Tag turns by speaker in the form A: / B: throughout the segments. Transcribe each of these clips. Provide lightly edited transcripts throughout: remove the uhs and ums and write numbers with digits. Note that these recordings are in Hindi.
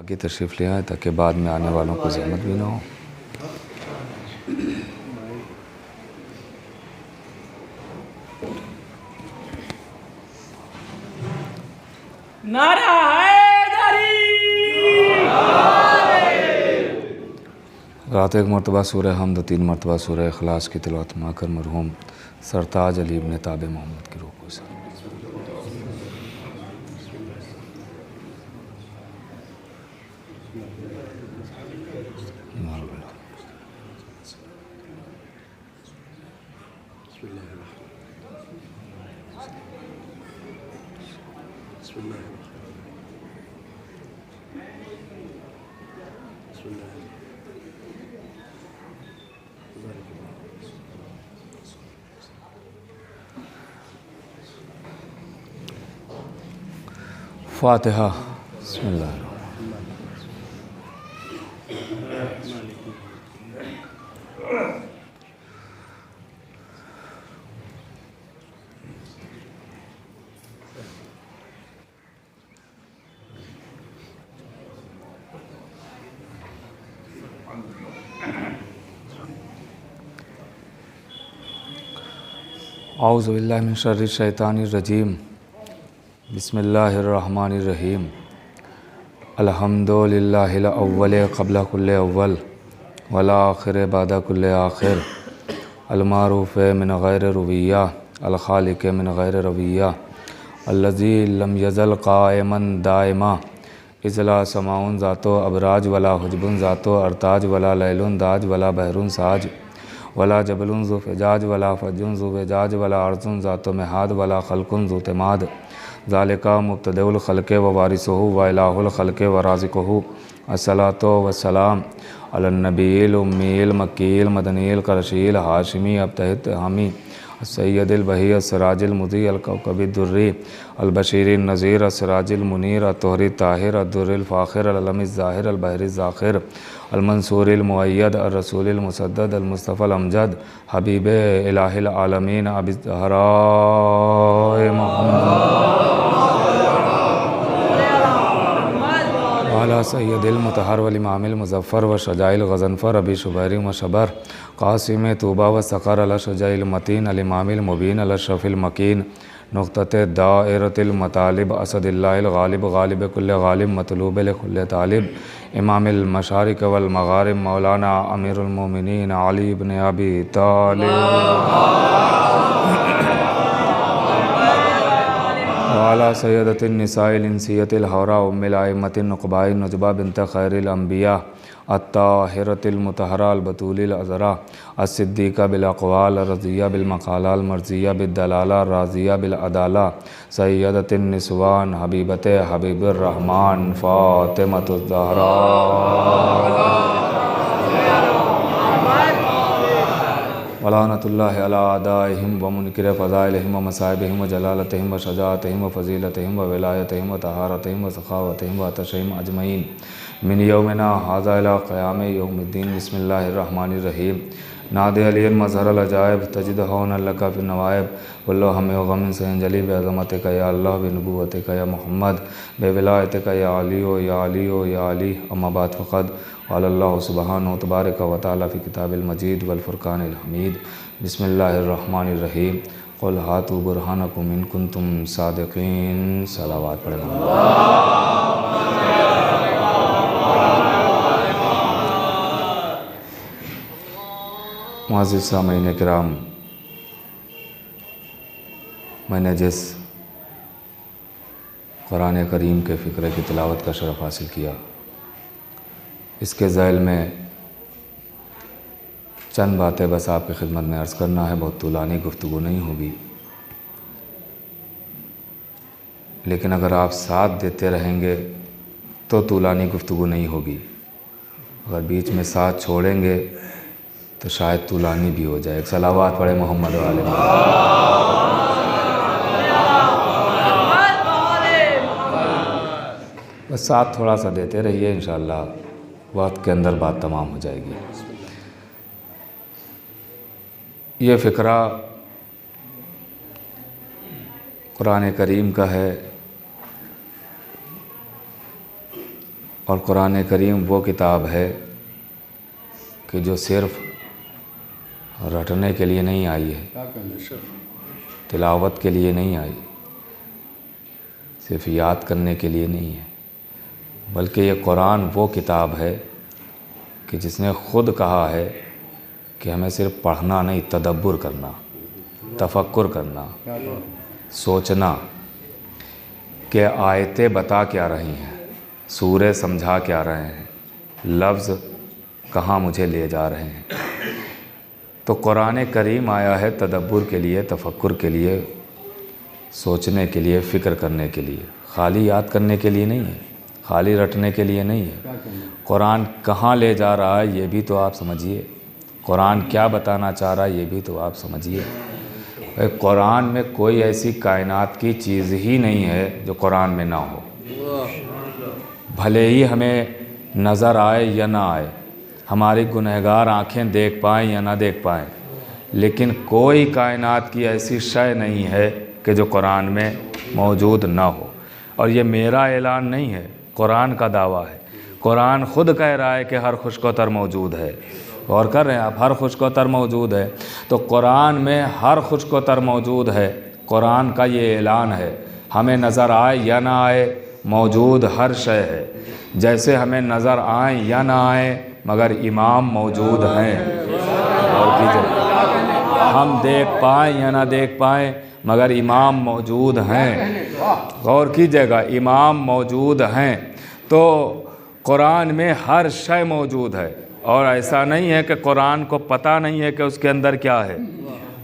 A: आगे तशरीफ़ ले आए ताकि बाद में आने वालों को ज़हमत भी ना हो।
B: नारा हैदरी।
A: रात एक मरतबा सूरह हमद, 3 मरतबा सूरह इखलास की तिलावत माकर मरहूम सरताज अली इब्न ताबे मोहम्मद की रूह को से फातिहा। बिस्मिल्लाह। औज़ु बिल्लाहि मिन शर्रि शैतानिर रजीम। बिस्मिल्लाहिर्रहमानिर्रहीम। अल्हम्दुलिल्लाहिल अव्वल क़ब्ल कुल्लि अव्वल वल आखिर बाद कुल्लि आखिर। अल मारूफ़ मिन गैर रुविय्या अल खालिक़ मिन गैर रविय्या अल्लज़ी लम यज़ल क़ाइमन दाइमा इज़ ला समाउन ज़ातो अबराज वला हुजबुन ज़ातो अरताज वला लैलुन दाज वला बहरुन साज वला जबलुन ज़ु फ़िजाज वला फ़ज्जुन ज़ु फ़िजाज वला अर्ज़ुन ज़ातो मिहाद वला ख़ल्क़ुन ज़ु तिमाद ज़ालिका मुब्तदउल ख़ल्क़ व वारिसुहु व इलाहुल ख़ल्क़ व राज़िक़ुहु। अस्सलातु वस्सलाम अलन नबील उम्मील मकील मदनील करशील हाशिमी अबतहित हामी सैयदिल बही अस्सराजिल मुज़ी अल कौकबिद दुर्री अल बशीरिन नज़ीर अस्सराजिल मुनीर अतहरी ताहिर अद्दुर्रिल फ़ाखिर अल अलमिज़ ज़ाहिर अल बहरिज़ ज़ाखिर अल मंसूरिल मुअय्यद अर रसूलिल मुसद्दद अल मुस्तफ़ल अमजद हबीबे इलाहिल आलमीन अबी ज़हरा मोहम्मद वाला सैयदिल मुतहर वल इमामिल मुज़फ़्फ़र व शजाइल गज़नफ़र अबी शुबैर व शबर क़ासिम तूबा व सक़र अल शजाइल मतीन अल इमामिल मुबीन अल शफ़िल मकीन नुक़्तते दाइरतिल मतालिब असदिल्लाहिल गालिब गालिब कुल्ल गालिब मतलूब कुल्ल तालिब इमामिल मशारिक़ वल मग़ारिब मौलाना अमीरुल मोमिनीन अली इब्न अबी तालिब वाला सैयदतिन निसाइल इंसियतिल हौरा उम्मिल आइम्मतिन नुक़बाइन नुजबा बिन्त खैरिल अंबिया अत्ताहिरतिल मुतहरा अल बतूलिल अज़रा अस्सिद्दीक़ा बिल अक़वाल रज़िया बिल मक़ालाल मर्ज़िया बिद दलाला राज़िया बिल अदाला सैयदतिन निस्वान हबीबते हबीबुर रहमान फ़ातिमतुज़ ज़हरा वलानतुल्लाहि अला आदाइहिम व मुनकिर फ़ज़ाइलिहिम व मसाइबिहिम व जलालतिहिम व शजाअतिहिम व फ़ज़ीलतिहिम व विलायतिहिम व तहारतिहिम व सख़ावतिहिम व अतशिहिम अजमईन मिन यौमिना हाज़ा इला क़याम यौमिद्दीन। बिस्मिल्लाहिर्रहमानिर्रहीम। नादे अलियन मज़हरल अजाइब तजिदहुन लका फ़िन नवाइब कुल्लु हम्मिन व ग़म्मिन सयंजली बिअज़मतिका या अल्लाह बिनुबुव्वतिका या मुहम्मद बिविलायतिका या अलियो या अलियो या अली। अम्मा बाद फ़क़द क़ालल्लाहु सुब्हानहु तबारक व तआला फ़ी किताबिल मजीद वल फ़ुरक़ानिल हमीद। बिस्मिल्लाहिर्रहमानिर्रहीम। क़ुल हातू बुरहानकुम इन कुन्तुम सादिक़ीन। सलावत पढ़ें। मुअज़्ज़िज़ सामीईन किराम, मैंने जिस कुरान करीम के फ़िक्र की तिलावत का शरफ़ हासिल किया, इसके ज़ैल में चंद बातें बस आपकी खिदमत में अर्ज़ करना है। बहुत तूलानी गुफ्तगू नहीं होगी, लेकिन अगर आप साथ देते रहेंगे तो तूलानी गुफ्तगू नहीं होगी। अगर बीच में साथ छोड़ेंगे तो शायद तूलानी भी हो जाए। एक सलावत पढ़े मोहम्मद वाले। बस साथ थोड़ा सा देते रहिए, इंशाअल्लाह वक्त के अंदर बात तमाम हो जाएगी। ये फ़िक्रा कुरान करीम का है और कुरान करीम वो किताब है कि जो सिर्फ़ रटने के लिए नहीं आई है, तिलावत के लिए नहीं आई, सिर्फ याद करने के लिए नहीं है, बल्कि ये कुरान वो किताब है कि जिसने ख़ुद कहा है कि हमें सिर्फ पढ़ना नहीं, तदब्बुर करना, तफक्कुर करना, सोचना कि आयतें बता क्या रही हैं, सूरे समझा क्या रहे हैं, लफ्ज़ कहाँ मुझे ले जा रहे हैं। तो कुरान करीम आया है तदब्बुर के लिए, तफक्कुर के लिए, सोचने के लिए, फ़िक्र करने के लिए, खाली याद करने के लिए नहीं है, खाली रटने के लिए नहीं है। कुरान कहाँ ले जा रहा है ये भी तो आप समझिए, कुरान क्या बताना चाह रहा है ये भी तो आप समझिए। कुरान में कोई ऐसी कायनात की चीज़ ही नहीं है जो कुरान में ना हो, भले ही हमें नज़र आए या ना आए, हमारी गुनहगार आँखें देख पाएँ या ना देख पाएँ, लेकिन कोई कायनात की ऐसी शय नहीं है कि जो कुरान में मौजूद ना हो। और ये मेरा ऐलान नहीं है, कुरान का दावा है। कुरान ख़ुद कह रहा है कि हर खुशकोतर मौजूद है। गौर कर रहे हैं आप, हर खुशकोतर मौजूद है। तो कुरान में हर खुशकोतर मौजूद है। कुरान का ये ऐलान है, हमें नज़र आए या ना आए, मौजूद हर शय है। जैसे हमें नज़र आए या ना आए, मगर इमाम मौजूद हैं। और कीजिए, हम देख पाएँ या ना देख पाएँ, मगर इमाम मौजूद हैं। गौर कीजिएगा, इमाम मौजूद हैं। तो कुरान में हर शय मौजूद है। और ऐसा नहीं है कि कुरान को पता नहीं है कि उसके अंदर क्या है।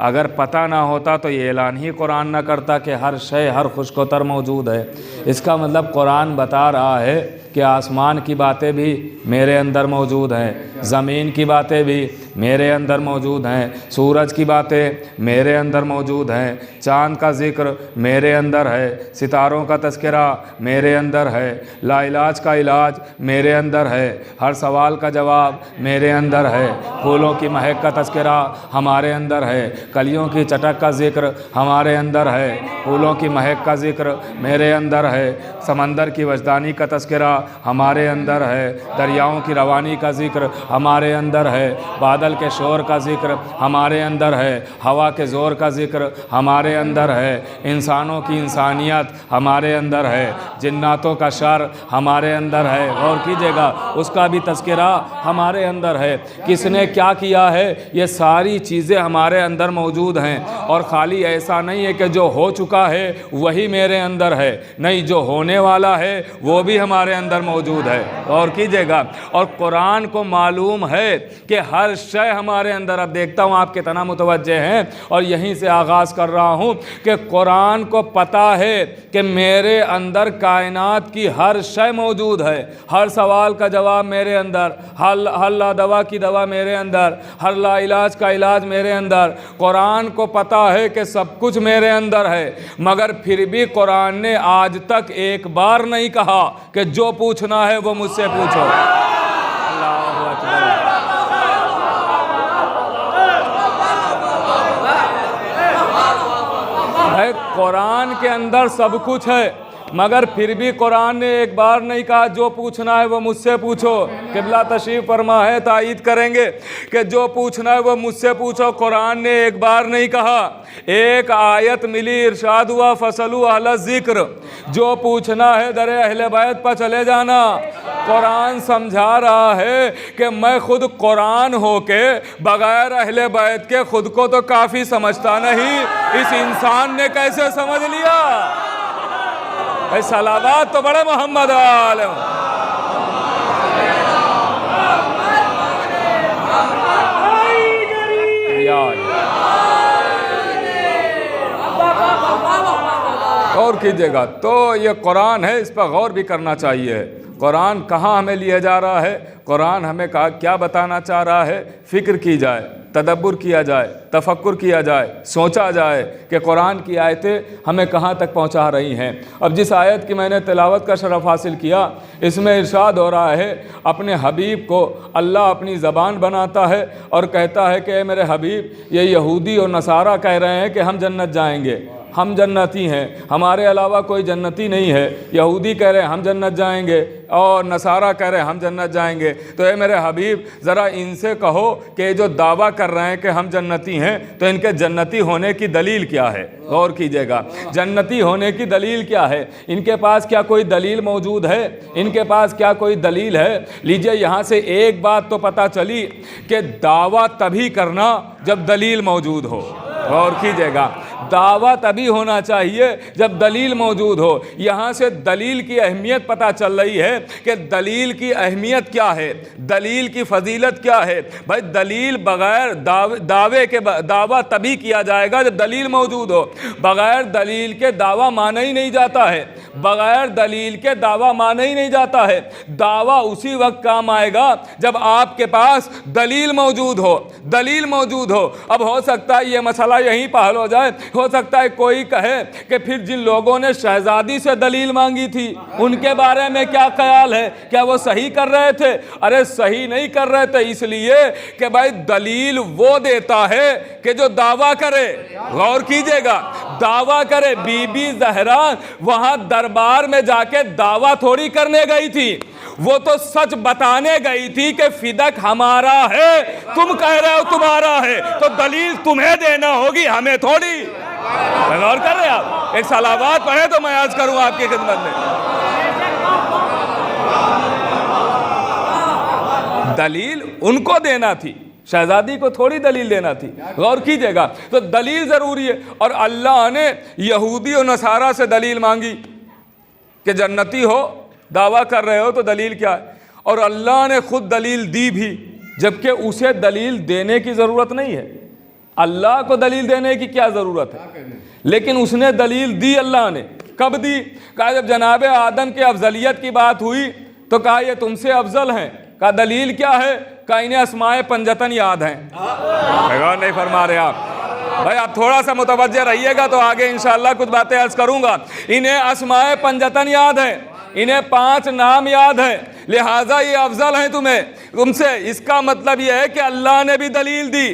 A: अगर पता ना होता तो ये ऐलान ही कुरान ना करता कि हर शय, हर खुशकोतर मौजूद है। इसका मतलब कुरान बता रहा है कि आसमान की बातें भी मेरे अंदर मौजूद हैं, ज़मीन की बातें भी मेरे अंदर मौजूद हैं, सूरज की बातें मेरे अंदर मौजूद हैं, चाँद का ज़िक्र मेरे अंदर है, सितारों का तज़किरा मेरे अंदर है, लाइलाज का इलाज मेरे अंदर है, हर सवाल का जवाब मेरे अंदर है, फूलों की महक का तज़किरा हमारे अंदर है, कलियों की चटक का ज़िक्र हमारे अंदर है, फूलों की महक का ज़िक्र मेरे अंदर है, समंदर की वजदानी का तज़किरा हमारे अंदर है, दरियाओं की रवानी का ज़िक्र हमारे अंदर है, बादल के शोर का ज़िक्र हमारे अंदर है, हवा के ज़ोर का ज़िक्र हमारे अंदर है, इंसानों की इंसानियत हमारे अंदर है, जिन्नातों का शर हमारे अंदर है। और कीजिएगा, उसका भी तज़किरा हमारे अंदर है। किसने क्या किया है, ये सारी चीज़ें हमारे अंदर मौजूद हैं। और ख़ाली ऐसा नहीं है कि जो हो चुका है वही मेरे अंदर है, नहीं, जो होने वाला है वो भी हमारे अंदर मौजूद है। और कीजिएगा, और कुरान को मालूम है कि हर शय हमारे अंदर। अब देखता हूँ आप कितना मुतवज्जे हैं, और यहीं से आगाज़ कर रहा हूँ कि कुरान को पता है कि मेरे अंदर कायनात की हर शय मौजूद है, हर सवाल का जवाब मेरे अंदर, हर ला दवा की दवा मेरे अंदर, हर ला इलाज का इलाज मेरे अंदर। कुरान को पता है कि सब कुछ मेरे अंदर है, मगर फिर भी कुरान ने आज तक एक बार नहीं कहा कि जो पूछना है वो मुझसे पूछो। अल्लाहु अकबर। है, कुरान के अंदर सब कुछ है, मगर फिर भी कुरान ने एक बार नहीं कहा जो पूछना है वो मुझसे पूछो। किबला तशरीफ फरमा है, तायीद करेंगे कि जो पूछना है वो मुझसे पूछो। कुरान ने एक बार नहीं कहा। एक आयत मिली, इरशाद हुआ फसलू अहल ज़िक्र, जो पूछना है दरे अहले बैत पर चले जाना। कुरान समझा रहा है कि मैं खुद कुरान होके बगैर अहले बैत के खुद को तो काफ़ी समझता नहीं, इस इंसान ने कैसे समझ लिया। भाई सलावत तो बड़े मोहम्मद आलम। गौर कीजिएगा, तो ये कुरान है, इस पर गौर भी करना चाहिए। कुरान कहाँ हमें लिए जा रहा है, कुरान हमें क्या बताना चाह रहा है, फ़िक्र की जाए, तदब्बुर किया जाए, तफक्कुर किया जाए, सोचा जाए कि कुरान की आयतें हमें कहाँ तक पहुँचा रही हैं। अब जिस आयत की मैंने तिलावत का शरफ़ हासिल किया, इसमें इरशाद हो रहा है, अपने हबीब को अल्लाह अपनी ज़बान बनाता है और कहता है कि मेरे हबीब, ये यहूदी और नसारा कह रहे हैं कि हम जन्नत जाएंगे, हम जन्नती हैं, हमारे अलावा कोई जन्नती नहीं है। यहूदी कह रहे हैं हम जन्नत जाएंगे और नसारा कह रहे हैं हम जन्नत जाएंगे। तो ये मेरे हबीब ज़रा इनसे कहो कि जो दावा कर रहे हैं कि हम जन्नती हैं तो इनके जन्नती होने की दलील क्या है? गौर कीजिएगा, जन्नती होने की दलील क्या है? इनके पास क्या कोई दलील मौजूद है? इनके पास क्या कोई दलील है? लीजिए, यहाँ से एक बात तो पता चली कि दावा तभी करना जब दलील मौजूद हो। गौर कीजिएगा, दावा तभी होना चाहिए जब दलील मौजूद हो। यहाँ से दलील की अहमियत पता चल रही है कि दलील की अहमियत क्या है, दलील की फजीलत क्या है। भाई दलील बगैर दावे के दावा तभी किया जाएगा जब दलील मौजूद हो। बगैर दलील के दावा माना ही नहीं जाता है, बगैर दलील के दावा माना ही नहीं जाता है। दावा उसी वक्त काम आएगा जब आपके पास दलील मौजूद हो, दलील मौजूद हो। अब हो सकता है ये मसला यहीं पर हल हो जाए। हो सकता है कोई कहे कि फिर जिन लोगों ने शहजादी से दलील मांगी थी उनके बारे में क्या ख्याल है, क्या वो सही कर रहे थे? अरे सही नहीं कर रहे थे, इसलिए कि भाई दलील वो देता है कि जो दावा करे। गौर कीजिएगा, दावा करे। बीबी ज़हरा वहां दरबार में जाके दावा थोड़ी करने गई थी, वो तो सच बताने गई थी कि फिदक हमारा है, तुम कह रहे हो तुम्हारा है, तो दलील तुम्हें देना होगी, हमें थोड़ी। गौर कर रहे आप? एक सलावत पढ़े तो मैं आज करूं आपकी खिदमत में। दलील उनको देना थी, शहजादी को थोड़ी दलील देना थी। गौर कीजिएगा, तो दलील जरूरी है। और अल्लाह ने यहूदी और नसारा से दलील मांगी कि जन्नती हो, दावा कर रहे हो तो दलील क्या है? और अल्लाह ने खुद दलील दी भी, जबकि उसे दलील देने की ज़रूरत नहीं है। अल्लाह को दलील देने की क्या ज़रूरत है? लेकिन उसने दलील दी। अल्लाह ने कब दी? कहा जब जनाब आदम के अफजलियत की बात हुई तो कहा ये तुमसे अफजल हैं। कहा दलील क्या है? कहा इन्हें अस्माए पंजतन याद हैं। नहीं फरमा रहे आप भाई, आप थोड़ा सा मुतवज्जे रहिएगा तो आगे इंशाअल्लाह कुछ बातें अर्ज करूंगा। इन्हें अस्माए पंजतन याद है, इन्हें 5 नाम याद है, लिहाजा ये अफजल हैं तुमसे। इसका मतलब यह है कि अल्लाह ने भी दलील दी,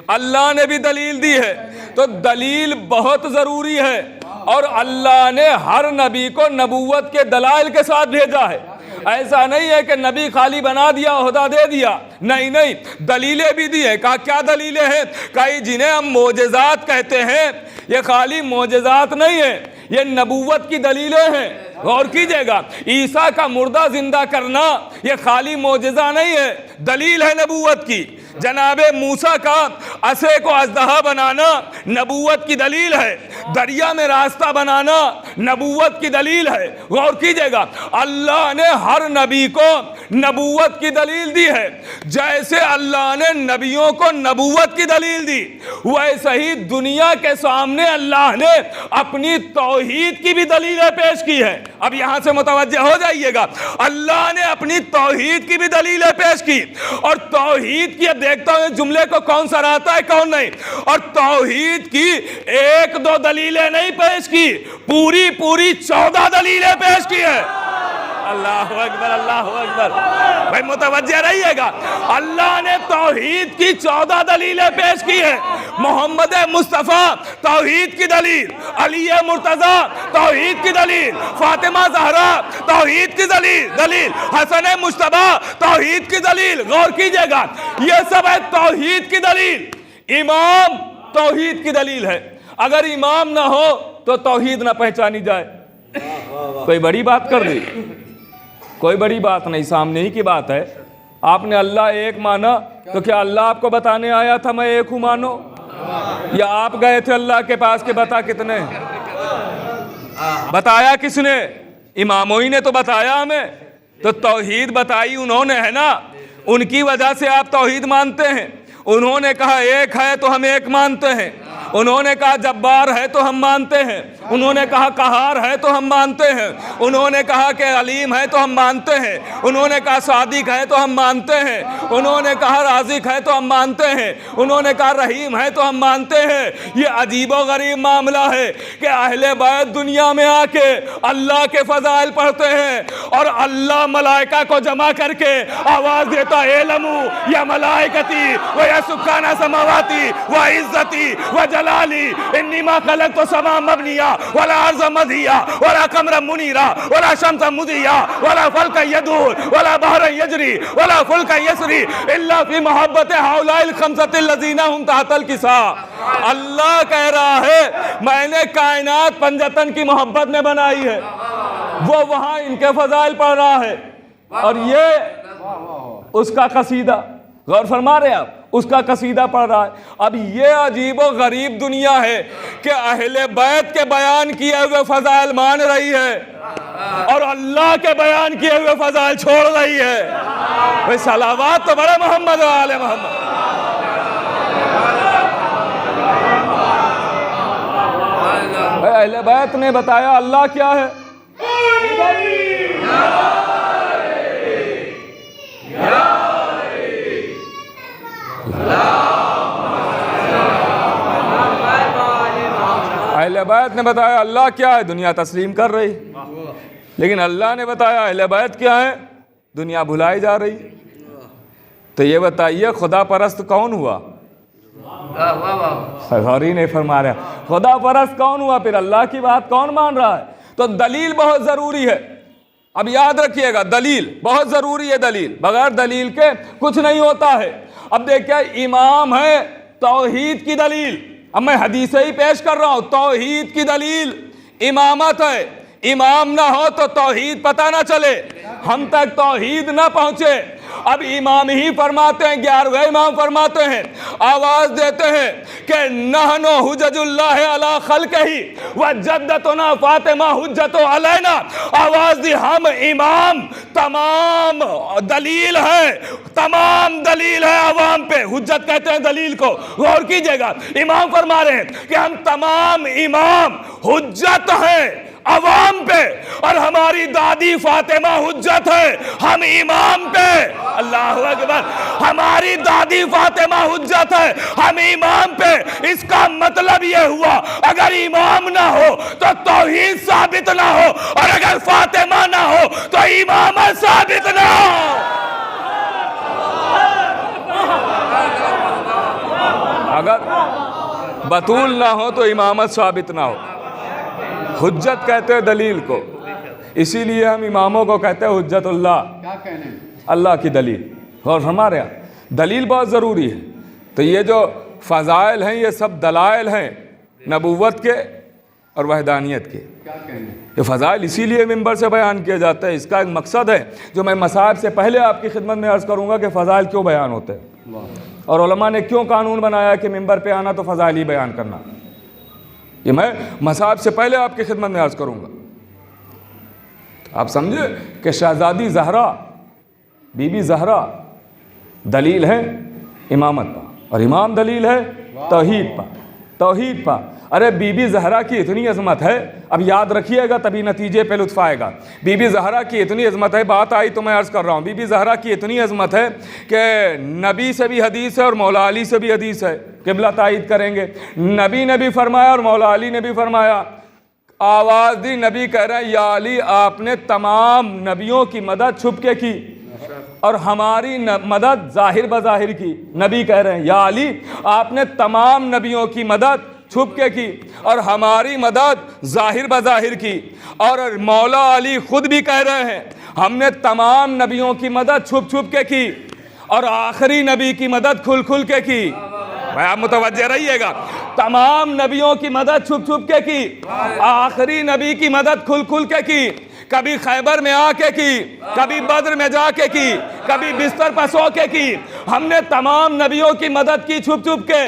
A: अल्लाह ने भी दलील दी है। तो दलील बहुत ज़रूरी है। और अल्लाह ने हर नबी को नबूवत के दलाइल के साथ भेजा है। ऐसा नहीं है कि नबी खाली बना दिया, ओहदा दे दिया, नहीं नहीं, दलीलें भी दी है। कहा क्या दलीलें हैं? कई जिन्हें हम मोजेज़ात कहते हैं, ये खाली मोजेज़ात नहीं है, ये नबूवत की दलीलें हैं। गौर कीजिएगा, ईसा का मुर्दा जिंदा करना ये खाली मोजेज़ा नहीं है, दलील है नबूवत की। जनाबे मूसा का असे को अजदहा बनाना नबूवत की दलील है। दरिया में रास्ता बनाना नबूवत की दलील है। गौर कीजिएगा, अल्लाह ने हर नबी को नबूवत की दलील दी है। जैसे अल्लाह ने नबियों को नबूवत की दलील दी, वैसे ही दुनिया के सामने अल्लाह ने अपनी तौहीद की भी दलीलें पेश की है। अब यहां से मुतवज्जे हो जाइएगा, अल्लाह ने अपनी तौहीद की भी दलीलें पेश की। और तौहीद की देखता हूं जुमले को कौन सराहता है कौन नहीं। और तौहीद की 1-2 दलीलें नहीं पेश की, पूरी 14 दलीलें पेश की है। अल्लाह अकबर, अल्लाह अकबर। भाई मुतवज्जे रहिएगा, अल्लाह ने तौहीद की 14 दलीलें पेश की है। मोहम्मद मुस्तफ़ा तौहीद की दलील, अली मुर्तज़ा तौहीद की दलील, फातिमा ज़हरा तौहीद की दलील, हसन मुश्तबा तौहीद की दलील। गौर कीजिएगा, ये सब है तौहीद की दलील। इमाम तौहीद की दलील है। अगर इमाम ना हो तो तौहीद ना पहचानी जाए। कोई बड़ी बात कर दी? कोई बड़ी बात नहीं, सामने ही की बात है। आपने अल्लाह एक माना तो क्या अल्लाह आपको बताने आया था मैं एक हूं मानो? या आप गए थे अल्लाह के पास के बता कितने? बताया किसने? इमामों ही ने तो बताया हमें। तो तौहीद बताई उन्होंने, है ना, उनकी वजह से आप तौहीद मानते हैं। उन्होंने कहा एक है तो हम एक मानते हैं, उन्होंने कहा जब्बार है तो हम मानते हैं, उन्होंने कहा कहार है तो हम मानते हैं, उन्होंने कहा कि अलीम है तो हम मानते हैं, उन्होंने कहा सादिक है तो हम मानते हैं, उन्होंने कहा राज़िक है तो हम मानते हैं, उन्होंने कहा रहीम है तो हम मानते हैं। ये अजीबो गरीब मामला है कि अहले बैत दुनिया में आके अल्लाह के फ़ज़ाइल पढ़ते हैं और अल्लाह मलाइका को जमा करके आवाज़ देता है एलमू या मलाइकती व या सुब्हाना समावाती व इज़्ज़ती व जलाली इन्नी मा खलक़तु समा मबनिया वला अर्ज़ मदिया वला कमरा मुनीरा वला शम्स मुदिया वला फल्क यदूर वला बहर यजरी वला फुल्क यसरी इल्ला फी मोहब्बत हाउलाइल खमसतिल लज़ीना हुम तहतल किसा। अल्लाह कह रहा है मैंने कायनात पंजतन की मोहब्बत में बनाई है, वो वहां इनके फजाइल पढ़ रहा है और ये उसका कसीदा, गौर फरमा रहे आप, उसका कसीदा पढ़ रहा है। अब ये अजीबो गरीब दुनिया है कि अहले बैत के बयान किए हुए फजाइल मान रही है और अल्लाह के बयान किए हुए फजाइल छोड़ रही है। भाई सलावत तो बड़े मोहम्मद व आले मोहम्मद। अहले बैत ने बताया अल्लाह क्या है। अहले बैत ने बताया अल्लाह क्या है, दुनिया तस्लीम कर रही, लेकिन अल्लाह ने बताया अहले बैत क्या है, दुनिया भुलाई जा रही। तो ये बताइए खुदा परस्त कौन हुआ? गौरी नहीं फरमा रहा, खुदा परस्त कौन हुआ? फिर अल्लाह की बात कौन मान रहा है? तो दलील बहुत जरूरी है। अब याद रखिएगा दलील बहुत जरूरी है, दलील बगैर दलील के कुछ नहीं होता है। अब देखिए इमाम है तौहीद की दलील, अब मैं हदीसें ही पेश कर रहा हूं, तौहीद की दलील इमामत है। इमाम ना हो तो तौहीद पता ना चले, हम तक तौहीद ना पहुंचे। अब इमाम ही फरमाते हैं, 11वें इमाम फरमाते हैं, आवाज देते हैं कि नहनो हुज्जतुल्लाह अला खल्क़िही व जद्दतुना फातिमा हुज्जतु अलैना। आवाज दी हम इमाम, तमाम दलील है, तमाम दलील है अवाम पे। हुज्जत कहते हैं दलील को, गौर कीजिएगा। इमाम फरमा रहे हैं कि हम तमाम इमाम हुज्जत हैं अवाम पे, और हमारी दादी फातिमा हुज्जत है हम इमाम पे। अल्लाहु अकबर। हमारी दादी फातिमा हुज्जत है हम इमाम पे। इसका मतलब ये हुआ अगर इमाम ना हो तो तौहीद साबित ना हो, और अगर फातिमा ना हो तो इमामत साबित ना हो। अगर बतूल ना हो तो इमामत साबित ना हो। हुज्जत कहते हैं दलील को, इसीलिए हम इमामों को कहते हैं हुज्जतुल्लाह, अल्लाह की दलील। और हमारे यहाँ दलील बहुत ज़रूरी है। तो ये जो फ़ज़ाइल हैं ये सब दलाइल हैं नबूवत के और वहदानियत के। ये फ़ज़ाइल इसीलिए मिंबर से बयान किया जाता है। इसका एक मकसद है जो मैं मसाइब से पहले आपकी खिदमत में अर्ज़ करूँगा कि फ़ज़ाइल क्यों बयान होते हैं और उलमा ने क्यों कानून बनाया कि मिंबर पे आना तो फ़ज़ाइल ही बयान करना। ये मैं मसाइब से पहले आपकी खिदमत में अर्ज़ करूँगा। आप समझे कि शहज़ादी ज़हरा, बीबी ज़हरा दलील है इमामत पर, और इमाम दलील है तौहीद पर। तौहीद पर अरे बीबी ज़हरा की इतनी अज़मत है, अब याद रखिएगा तभी नतीजे पे लुत्फ़ आएगा। बीबी ज़हरा की इतनी अज़मत है, बात आई तो मैं अर्ज़ कर रहा हूँ। बीबी ज़हरा की इतनी अज़मत है कि नबी से भी हदीस है और मौला अली से भी हदीस है, क़िबला तायीद करेंगे। नबी ने भी फरमाया और मौला अली ने भी फरमाया। आवाज़ दी, नबी कह रहे हैं या अली आपने तमाम नबियों की मदद छुप के की और हमारी मदद ज़ाहिर बज़ाहिर की। नबी कह रहे हैं या अली आपने तमाम नबियों की मदद छुप के की और हमारी मदद ज़ाहिर बज़ाहिर की। और मौला अली खुद भी कह रहे हैं हमने तमाम नबियों की मदद छुप छुप के की और आखिरी नबी की मदद खुल खुल के की। भाई आप मुतवज्जे रहिएगा, तमाम नबियों की मदद छुप छुप के की, आखिरी नबी की मदद खुल खुल के की। कभी खैबर में आके की, कभी बद्र में जाके की, कभी बिस्तर पर सो के की। हमने तमाम नबियों की मदद की छुप छुप के,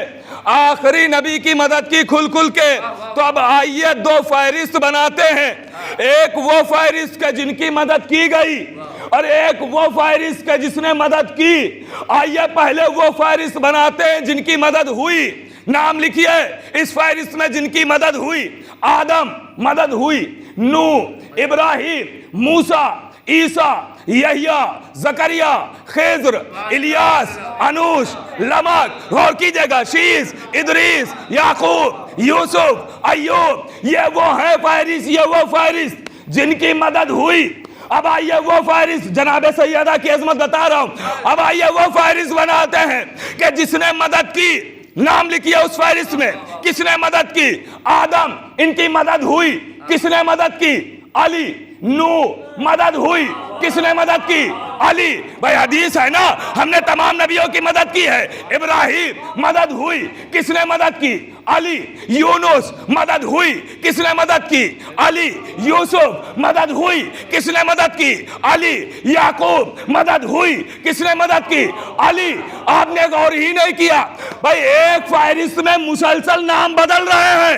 A: आखिरी नबी की मदद की खुल खुल के। तो अब आइए दो फहरिस्त बनाते हैं, एक वो फहरिस्त के जिनकी मदद की गई और एक वो फहरिस्त के जिसने मदद की। आइए पहले वो फहरिस्त बनाते हैं जिनकी मदद हुई। नाम लिखिए इस फहरिस्त में जिनकी मदद हुई। आदम मदद हुई, नूह, इब्राहिम, मूसा, ईसा, यहिया, जकरिया, खिज़्र, इलियास, अनूश, लमक, गौर कीजिएगा, शीस, इदरीस, याकूब, यूसुफ, अय्यूब। ये वो है फहरिस्त, ये वो फहरिस्त जिनकी मदद हुई। अब आइए वो फहरिस्त, जनाब सैयदा की अजमत बता रहा हूं। अब आइए वो फहरिस्त बनाते हैं कि जिसने मदद की नाम लिखिए उस फहरिस्त में, किसने मदद की? आदम, इनकी मदद हुई, किसने मदद की? अली। नूह, मदद हुई, किसने मदद की? अली। भाई हदीस है ना, हमने तमाम नबियों की मदद की है। इब्राहिम, मदद हुई, किसने मदद की? अली। यूनुस, मदद हुई, किसने मदद की? अली। यूसुफ, मदद हुई, किसने मदद की? अली। याकूब, मदद हुई, किसने मदद की? अली। आपने गौर ही नहीं किया, भाई एक फहरिस्त में मुसलसल नाम बदल रहे हैं,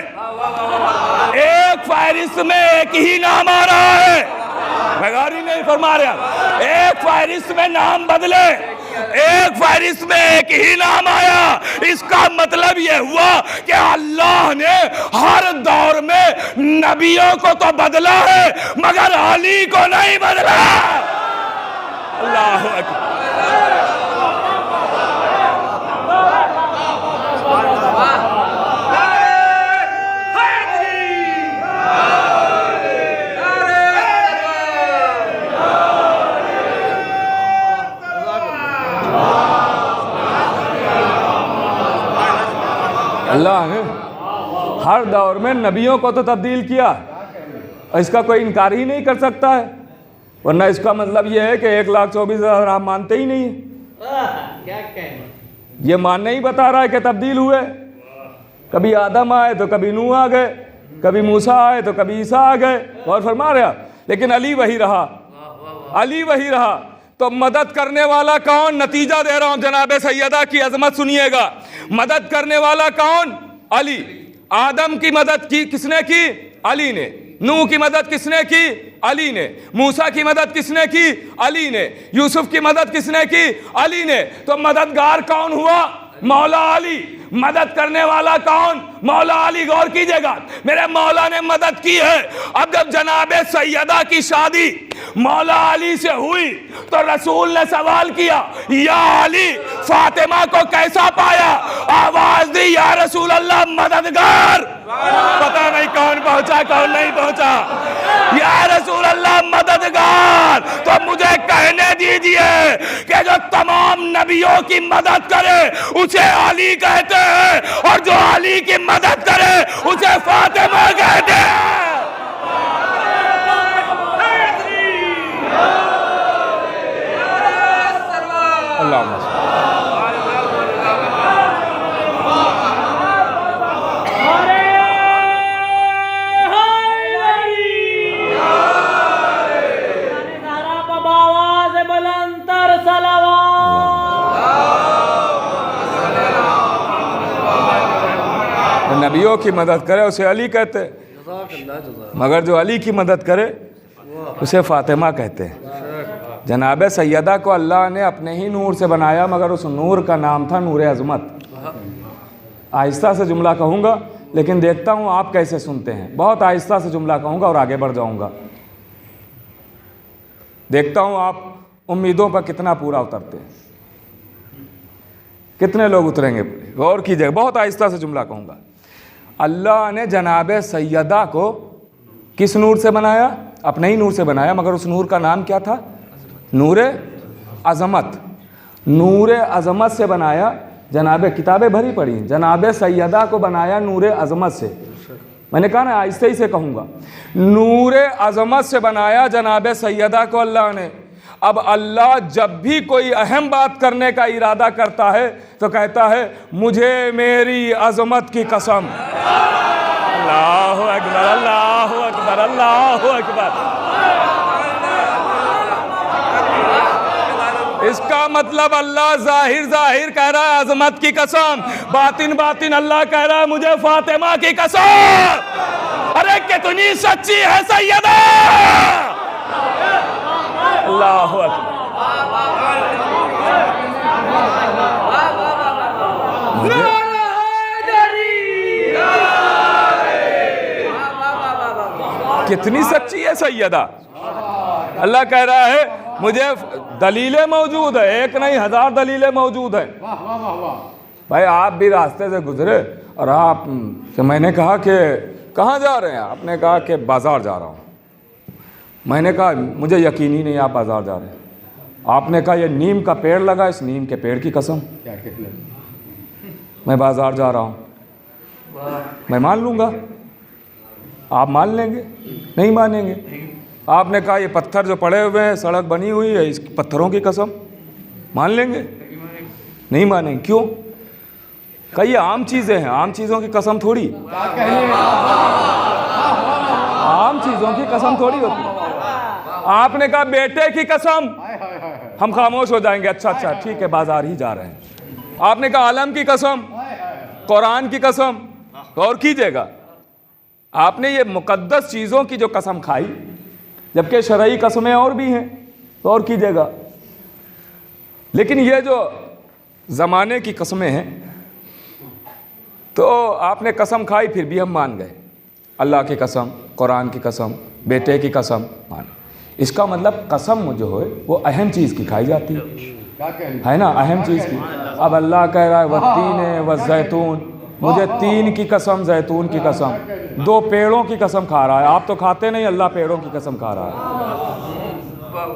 A: एक फहरिस्त में एक ही नाम आ रहा है, गौर ही नहीं फरमा रहे। एक फहरिस्त में नाम बदले, एक फहरिस्त में एक ही नाम आया। इसका मतलब यह हुआ कि अल्लाह ने हर दौर में नबियों को तो बदला है, मगर अली को नहीं बदला। अल्लाह अकबर। अल्लाह ने हर दौर में नबियों को तो तब्दील किया, इसका कोई इनकार ही नहीं कर सकता है, वरना इसका मतलब यह है कि 1,24,000 आप मानते ही नहीं है। ये मानने ही बता रहा है कि तब्दील हुए, कभी आदम आए तो कभी नूह आ गए, कभी मूसा आए तो कभी ईसा आ गए, गौर फरमा रहा। लेकिन अली वही रहा, अली वही रहा। तो मदद करने वाला कौन? नतीजा दे रहा हूं, जनाबे सैयदा की अजमत सुनिएगा। मदद करने वाला कौन? अली। आदम की मदद की किसने की? अली ने। नूह की मदद किसने की? अली ने। मूसा की मदद किसने की? अली ने। यूसुफ की मदद किसने की? अली ने। तो मददगार कौन हुआ? मौला अली। मदद करने वाला कौन? मौला अली। गौर कीजिएगा, मेरे मौला ने मदद की है। अब जब जनाबे सैयदा की शादी मौला अली से हुई तो रसूल ने सवाल किया, या अली फातिमा को कैसा पाया? आवाज दी, या रसूल अल्लाह मददगार। पता नहीं कौन पहुंचा कौन नहीं पहुंचा। या रसूल अल्लाह मददगार। तो मुझे कहने दीजिए कि जो तमाम नबियों की मदद करे उसे अली कहते हैं, और जो अली की मदद करे उसे फातिमा कहते हैं। अल्लाह नबियों की मदद करे उसे अली कहते, मगर जो अली की मदद करे उसे फातिमा कहते हैं। जनाब सैयदा को अल्लाह ने अपने ही नूर से बनाया, मगर उस नूर का नाम था नूर अज़मत। आहिस्ता से जुमला कहूँगा, लेकिन देखता हूँ आप कैसे सुनते हैं। बहुत आहिस्ता से जुमला कहूँगा और आगे बढ़ जाऊँगा। देखता हूँ आप उम्मीदों पर कितना पूरा उतरते हैं, कितने लोग उतरेंगे। गौर कीजिएगा, बहुत आहिस्ता से जुमला कहूँगा। अल्लाह ने जनाब सैयदा को किस नूर से बनाया? अपने ही नूर से बनाया, मगर उस नूर का नाम क्या था? नूर अज़मत। नूर अज़मत से बनाया। जनाब किताबें भरी पड़ी, जनाब सैयदा को बनाया नूर अज़मत से। मैंने कहा ना आहिस्ते ही से कहूँगा। नूर अज़मत से बनाया जनाब सैयदा को अल्लाह ने। अब अल्लाह जब भी कोई अहम बात करने का इरादा करता है तो कहता है, मुझे मेरी अज़मत की कसम। अल्लाहु अकबर, अल्लाहु अकबर, अल्लाहु अकबर। इसका मतलब अल्लाह जाहिर जाहिर कह रहा है अज़मत की कसम, बातिन बातिन अल्लाह कह रहा है मुझे फातिमा की कसम। अरे कितनी सच्ची है सैयदा। अल्लाहु अकबर। कितनी सच्ची है सैयदा। अल्लाह कह रहा है मुझे दलीलें मौजूद है, एक नहीं 1000 दलीलें मौजूद है। भाई आप भी रास्ते से गुजरे और आप कि मैंने कहा कि कहाँ जा रहे हैं? आपने कहा कि बाजार जा रहा हूँ। मैंने कहा मुझे यकीन ही नहीं आप बाजार जा रहे हैं। आपने कहा ये नीम का पेड़ लगा, इस नीम के पेड़ की कसम। मैं बाज़ार जा रहा हूँ, मैं मान लूँगा, आप मान लेंगे? नहीं मानेंगे। आपने कहा ये पत्थर जो पड़े हुए हैं, सड़क बनी हुई है, इस पत्थरों की कसम, मान लेंगे? नहीं मानेंगे। क्यों? कई आम चीज़ें हैं, आम चीज़ों की कसम थोड़ी, आम चीज़ों की कसम थोड़ी होती है। आपने कहा बेटे की कसम, हम खामोश हो जाएंगे, अच्छा ठीक है, बाजार ही जा रहे हैं। आपने कहा आलम की कसम, कुरान की कसम, गौर कीजिएगा, आपने ये मुकद्दस चीज़ों की जो कसम खाई, जबकि शरई कसमें और भी हैं, गौर कीजिएगा। लेकिन ये जो ज़माने की कसमें हैं, तो आपने कसम खाई, फिर भी हम मान गए। अल्लाह की कसम, कुरान की कसम, बेटे की कसम मान। इसका मतलब कसम जो है वो अहम चीज़ की खाई जाती है ना, अहम चीज़ की। अब अल्लाह कह रहा है वत्तीन व ज़ैतून, मुझे तीन की कसम, जैतून की कसम, दो पेड़ों की कसम खा रहा है। आप तो खाते नहीं, अल्लाह पेड़ों की कसम खा रहा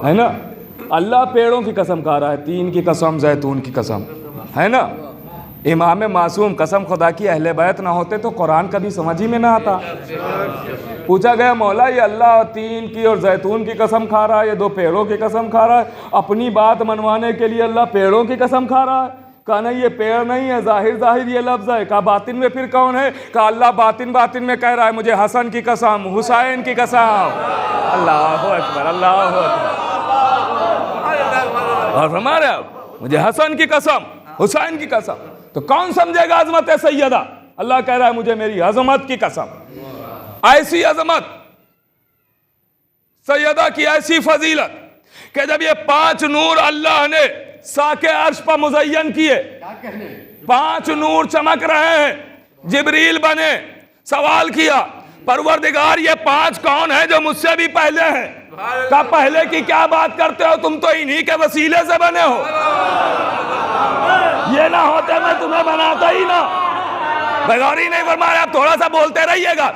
A: है ना, अल्लाह पेड़ों की कसम खा रहा है, तीन की कसम, जैतून की कसम, है ना। इमाम मासूम कसम खुदा की अहले बैत ना होते तो कुरान कभी समझ ही में ना आता। पूछा गया मौला ये अल्लाह तीन की और जैतून की कसम खा रहा है, ये दो पेड़ों की कसम खा रहा है, अपनी बात मनवाने के लिए अल्लाह पेड़ों की कसम खा रहा है? कहा नहीं, ये पेड़ नहीं है, जाहिर ये लफ्ज़ है। कहा बातिन में फिर कौन है? कहा अल्लाह बातिन में कह रहा है, मुझे हसन की कसम, हुसैन की कसम। अल्लाह अकबर, अल्लाह अकबर। और हमारे मुझे हसन की कसम, हुसैन की कसम। तो कौन समझेगा अजमत सैयदा? अल्लाह कह रहा है मुझे मेरी अजमत की कसम। ऐसी अजमत सैयदा की, ऐसी फजीलत कि जब ये 5 नूर अल्लाह ने साके अर्श पर मुज़य्यन किए, 5 नूर चमक रहे हैं, जिब्रील बने, सवाल किया परवरदिगार ये 5 कौन है जो मुझसे भी पहले हैं? का पहले की क्या बात करते हो, तुम तो इन्हीं के वसीले से बने हो, ये ना होते मैं तुम्हें बनाता ही ना। बेगौरी नहीं फरमा रहे, आप थोड़ा सा बोलते रहिएगा,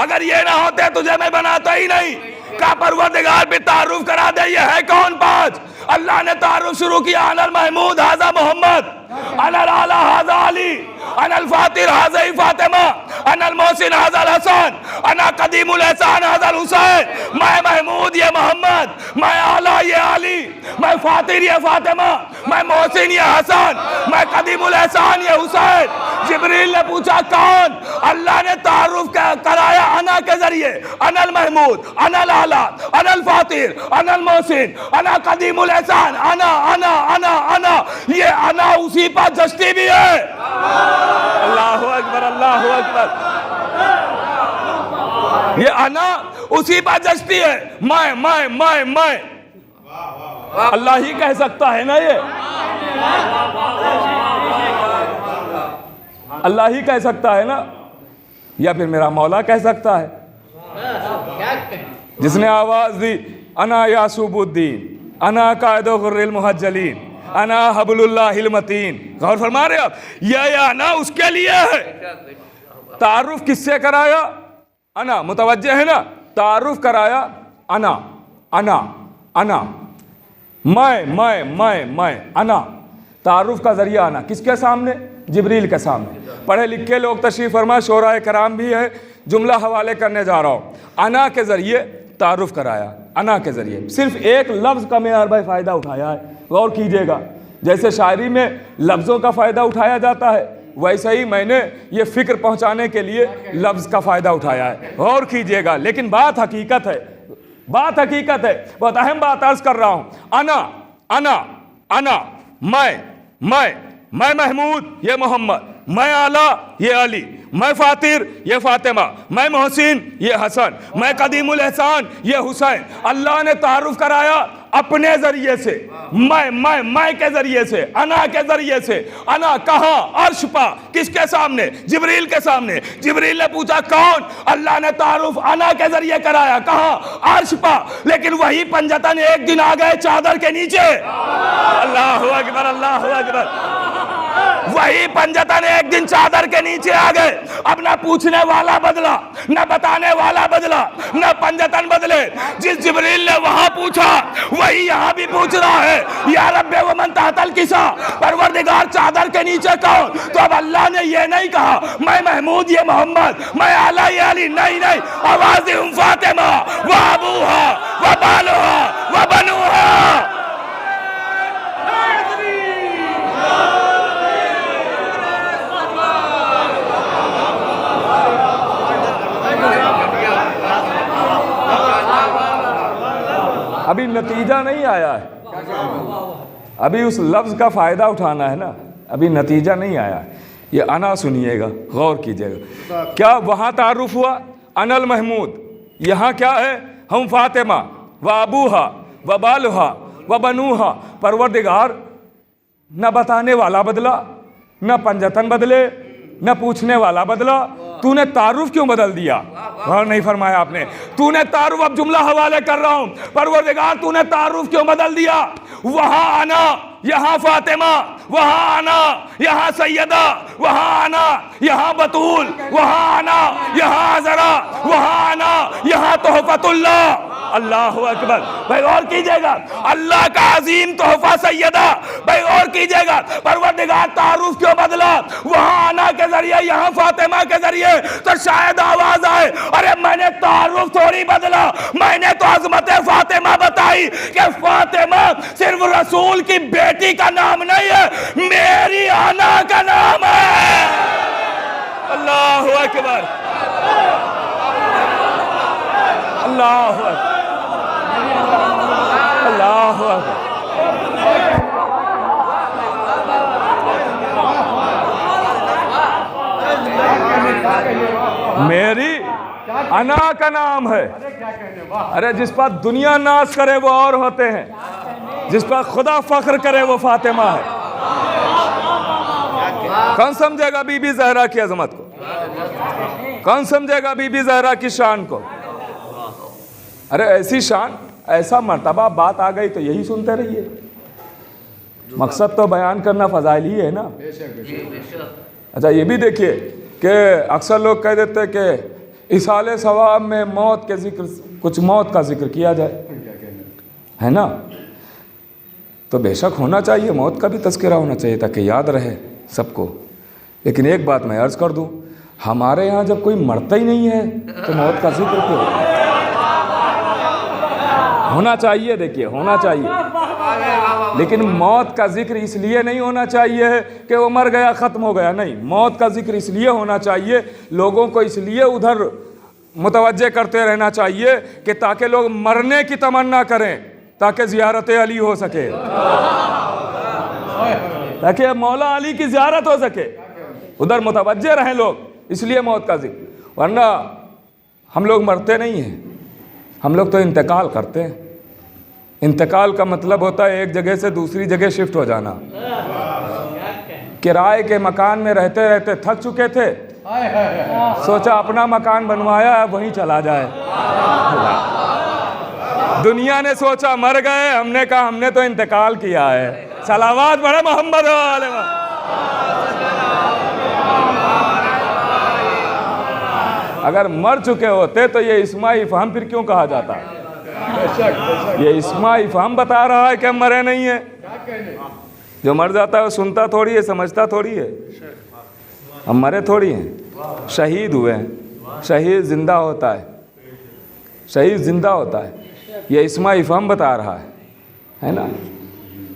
A: अगर ये ना होते तुझे मैं बनाता ही नहीं। का परवरदिगार भी तारुफ करा दे ये है कौन 5? अल्लाह ने तारुफ शुरू किया, अनल महमूद हाजा मोहम्मद, अनल आला हाजा अली, अनल फातिर हाजा फातिमा, अनल मोहसिन हाजा हसन, अना कदीमुल एहसान हाजा हुसैन। मैं महमूद ये मोहम्मद, मैं आला ये अली, मैं फातिर ये फातिमा, मैं मोहसिन ये हसन, मैं कदीमुल एहसान ये हुसैन। जिब्रील ने पूछा कौन? अल्लाह ने तारुफ कराया अना के जरिए, अनल महमूद, अनल आला, अनल फातिर, अनल मोहसिन, अना कदीमुल एहसान, अना अना अना अना। ये अना उसी पर जश्ती भी है। अल्लाहु अकबर, अल्लाहु अकबर। ये अना उसी पर जश्ती है। मैं अल्लाह ही कह सकता है ना, ये अल्लाह ही कह सकता है ना, या फिर मेरा मौला कह सकता है, जिसने आवाज दी अना यासूबुद्दीन, अना कायदो गुर्रिल मुहज्जलीन, अना हबलुल्लाहिल मतीन। गौर फरमा रहे आप, यह अना उसके लिए है। तारुफ किससे कराया? अना, मुतवज्जे है ना, तारुफ कराया अना, अना अना, मैं अना। तारुफ का जरिया अना, किसके सामने? जिब्रील के सामने। पढ़े लिखे लोग तशरीफ फरमा, शोराए कराम भी है, जुमला हवाले करने जा रहा हूँ। अना के जरिए तारुफ कराया, अना के जरिए सिर्फ एक लफ्ज़ का मेरा भाई फ़ायदा उठाया है। गौर कीजिएगा, जैसे शायरी में लफ्ज़ों का फ़ायदा उठाया जाता है, वैसे ही मैंने ये फ़िक्र पहुँचाने के लिए लफ्ज़ का फ़ायदा उठाया है। गौर कीजिएगा, लेकिन बात हकीकत है, बात हकीकत है, बहुत अहम बात अर्ज़ कर रहा हूँ। अना अना अना, मैं महमूद ये मोहम्मद, मैं आला ये अली, मैं फातिर ये फातिमा, मैं मोहसिन ये हसन, मैं कदीमुल एहसान ये हुसैन। अल्लाह ने तारुफ कराया अपने जरिए से, मैं के जरिए से, अना के जरिए से। अना कहाँ? अर्श पा, किसके सामने? जिब्रील के सामने। जिब्रील ने पूछा कौन? अल्लाह ने तारुफ अना के जरिए कराया, कहाँ? अर्श पा। लेकिन वही पंजतन एक दिन आ गए चादर के नीचे। अल्लाह अकबर, अल्लाह अकबर। वही पंजतन एक दिन चादर के नीचे आ गए। अब न पूछने वाला बदला, न बताने वाला बदला, न पंजतन बदले। जिस जिब्रील ने वहां पूछा वही यहां भी पूछ रहा है, या रब्बे व मन तहतल किसा, परवरदिगार चादर के नीचे कौन? तो अब अल्लाह ने ये नहीं कहा मैं महमूद ये मोहम्मद, मैं आला ये अली, नहीं नहीं, आवाज़ फातिमा व अबूहा व बालुहा व बनुहा। अभी नतीजा नहीं आया है, अभी उस लफ्ज का फायदा उठाना है ना, अभी नतीजा नहीं आया है। ये अना सुनिएगा, गौर कीजिएगा। क्या वहां तारुफ हुआ अनल महमूद, यहाँ क्या है हम फातिमा व अबूहा व बालुहा व बनुहा। परवरदिगार न बताने वाला बदला, न पंजतन बदले, न पूछने वाला बदला। तूने तारुफ क्यों बदल दिया? गौर नहीं फरमाया आपने। तूने तारुफ, अब जुमला हवाले कर रहा हूं, परवरदिगार तूने तारुफ क्यों बदल दिया? वहां आना, यहाँ फातिमा, वहां आना, यहाँ सैयदा, वहां आना, यहाँ बतूल, वहां आना, यहाँ अज़रा, वहां आना, यहाँ तोहफतुल्लाह। अल्लाहु अकबर। भाई गौर कीजिएगा, अल्लाह का अजीम तोहफा सैयदा। भाई गौर कीजिएगा, परवरदिगार तारुफ क्यों बदला? वहां आना के जरिए, यहाँ फातिमा के जरिए, तो शायद आवाज आए अरे मैंने तारुफ थोड़ी बदला, मैंने तो अजमत फातिमा बताई कि फातिमा सिर्फ रसूल की बेटी का नाम नहीं है, मेरी आना का नाम है। अल्लाहु अकबर, अल्लाहु अकबर, अल्लाहु अकबर। मेरी अना का नाम है। अरे जिस पर दुनिया नाश करे वो और होते हैं, जिस पर खुदा फख्र करे वो फातिमा है। कौन समझेगा बीबी ज़हरा की अजमत को? कौन समझेगा बीबी ज़हरा की शान को? अरे ऐसी शान, ऐसा मर्तबा, बात आ गई तो यही सुनते रहिए। मकसद तो बयान करना फजाइल ही है ना। अच्छा ये भी देखिए कि अक्सर लोग कह देते हैं कि इसाले सवाब में मौत के जिक्र, कुछ मौत का जिक्र किया जाए, है ना? तो बेशक होना चाहिए, मौत का भी तज़किरा होना चाहिए ताकि याद रहे सबको। लेकिन एक बात मैं अर्ज़ कर दूं, हमारे यहाँ जब कोई मरता ही नहीं है तो मौत का जिक्र क्यों? होना चाहिए, देखिए होना चाहिए, लेकिन मौत का जिक्र इसलिए नहीं होना चाहिए कि वो मर गया ख़त्म हो गया, नहीं। मौत का जिक्र इसलिए होना चाहिए, लोगों को इसलिए उधर मुतवज्जे करते रहना चाहिए कि ताकि लोग मरने की तमन्ना करें, ताकि ज़ियारत अली हो सके, ताकि मौला अली की ज़ियारत हो सके, उधर मुतवज्जे रहें लोग, इसलिए मौत का जिक्र। वरना हम लोग मरते नहीं हैं, हम लोग तो इंतकाल करते हैं। इंतकाल का मतलब होता है एक जगह से दूसरी जगह शिफ्ट हो जाना। किराए के मकान में रहते रहते थक चुके थे, सोचा अपना मकान बनवाया, वहीं चला जाए। दुनिया ने सोचा मर गए, हमने कहा हमने तो इंतकाल किया है। सलावत पढ़े मोहम्मद वाले। अगर मर चुके होते तो ये इस्मा इफ़हाम फिर क्यों कहा जाता? ये इस्मा इफ़हाम बता रहा है कि हम मरे नहीं है। जो मर जाता है वो सुनता थोड़ी है, समझता थोड़ी है। हम मरे थोड़ी हैं, शहीद हुए हैं। शहीद जिंदा होता है, शहीद जिंदा होता है, ये इस्मा इफ़हाम बता रहा है ना।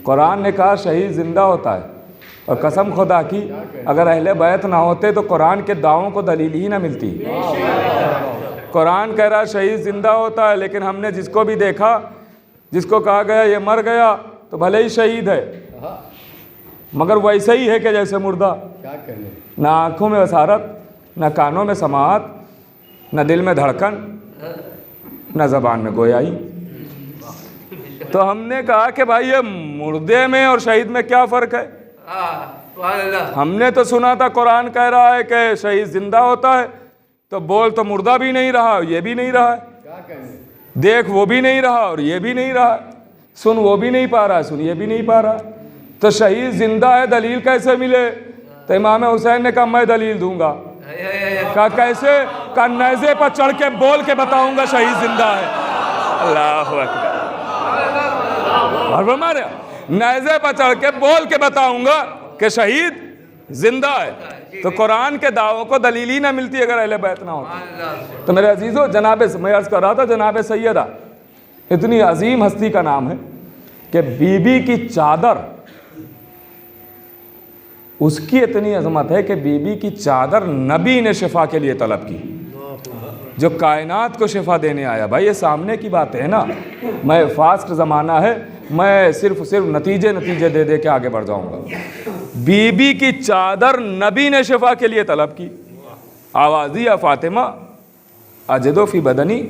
A: कुरान ने कहा शहीद जिंदा होता है, और कसम खुदा की अगर अहले बैत ना होते तो कुरान के दावों को दलील ही ना मिलती। कुरान कह रहा है शहीद जिंदा होता है, लेकिन हमने जिसको भी देखा, जिसको कहा गया ये मर गया, तो भले ही शहीद है मगर वैसे ही है कि जैसे मुर्दा। ना आँखों में बसारत, ना कानों में समाअत, ना दिल में धड़कन, ना ज़बान में गोयाई। तो हमने कहा कि भाई ये मुर्दे में और शहीद में क्या फ़र्क है? हमने तो सुना था कुरान कह रहा है कि शहीद जिंदा होता है, तो बोल तो मुर्दा भी नहीं रहा, ये भी नहीं रहा है, देख वो भी नहीं रहा और ये भी नहीं रहा, सुन वो भी नहीं पा रहा, सुन ये भी नहीं पा रहा। तो शहीद जिंदा है, दलील कैसे मिले? तो इमाम हुसैन ने कहा मैं दलील दूंगा। कहा कैसे? कहा नेज़े पर चढ़ के बोल के बताऊंगा शहीद जिंदा है। अल्लाह अकबर। हमारे नेज़े पर चढ़ के बोल के बताऊंगा कि शहीद जिंदा है। तो कुरान के दावों को दलील ही ना मिलती अगर अहले बैत ना होती। तो मेरे अजीजों, मैं अर्ज़ कर रहा था जनाब सैयदा, इतनी अजीम हस्ती का नाम है कि बीबी की चादर, उसकी इतनी अजमत है कि बीबी की चादर नबी ने शिफा के लिए तलब की, जो कायनात को शिफा देने आया। भाई ये सामने की बात है ना, मैं फास्ट ज़माना है, मैं सिर्फ नतीजे दे दे के आगे बढ़ जाऊंगा। बीबी की चादर नबी ने शिफा के लिए तलब की। आवाज़ दी या फातिमा अजदो फी बदनी।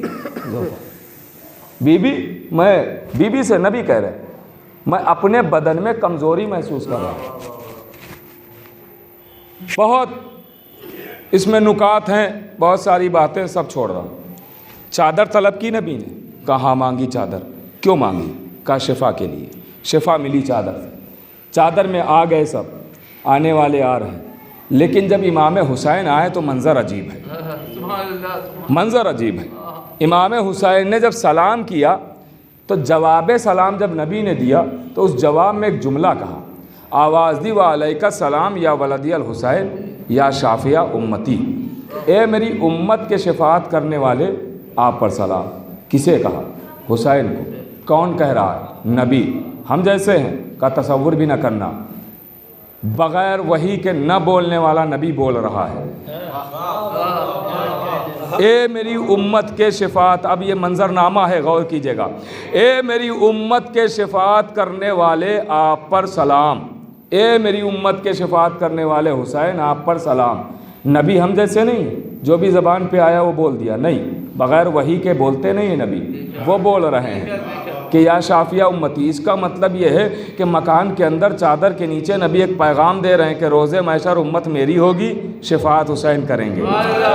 A: बीबी से नबी कह रहे हैं मैं अपने बदन में कमज़ोरी महसूस कर रहा हूँ। बहुत इसमें नुकात हैं, बहुत सारी बातें, सब छोड़ रहा हूँ। चादर तलब की नबी ने, कहाँ मांगी चादर? क्यों मांगी? कहा शिफा के लिए। शिफा मिली चादर से। चादर में आ गए सब, आने वाले आ रहे हैं। लेकिन जब इमाम हुसैन आए तो मंज़र अजीब है, मंज़र अजीब है। इमाम हुसैन ने जब सलाम किया तो जवाब सलाम जब नबी ने दिया तो उस जवाब में एक जुमला कहा, आवाज़ दी वालैका सलाम या वलदी अल हुसैन या शाफिया उम्मती। ए मेरी उम्मत के शफाअत करने वाले, आप पर सलाम। किसे कहा? हुसैन को। कौन कह रहा है? नबी। हम जैसे हैं का तसव्वुर भी न करना, बग़ैर वही के न बोलने वाला नबी बोल रहा है। ए मेरी उम्मत के शफाअत, अब ये मंजरनामा है, गौर कीजिएगा। ए मेरी उम्मत के शफाअत करने वाले, आप पर सलाम। ए मेरी उम्मत के शफाअत करने वाले हुसैन, आप पर सलाम। नबी हम जैसे नहीं, जो भी ज़बान पे आया वो बोल दिया, नहीं, बग़ैर वही के बोलते नहीं है नबी। वो बोल रहे हैं कि या शाफिया उम्मती। इसका मतलब ये है कि मकान के अंदर चादर के नीचे नबी एक पैगाम दे रहे हैं कि रोज़े महशर उम्मत मेरी होगी, शफाअत हुसैन करेंगे।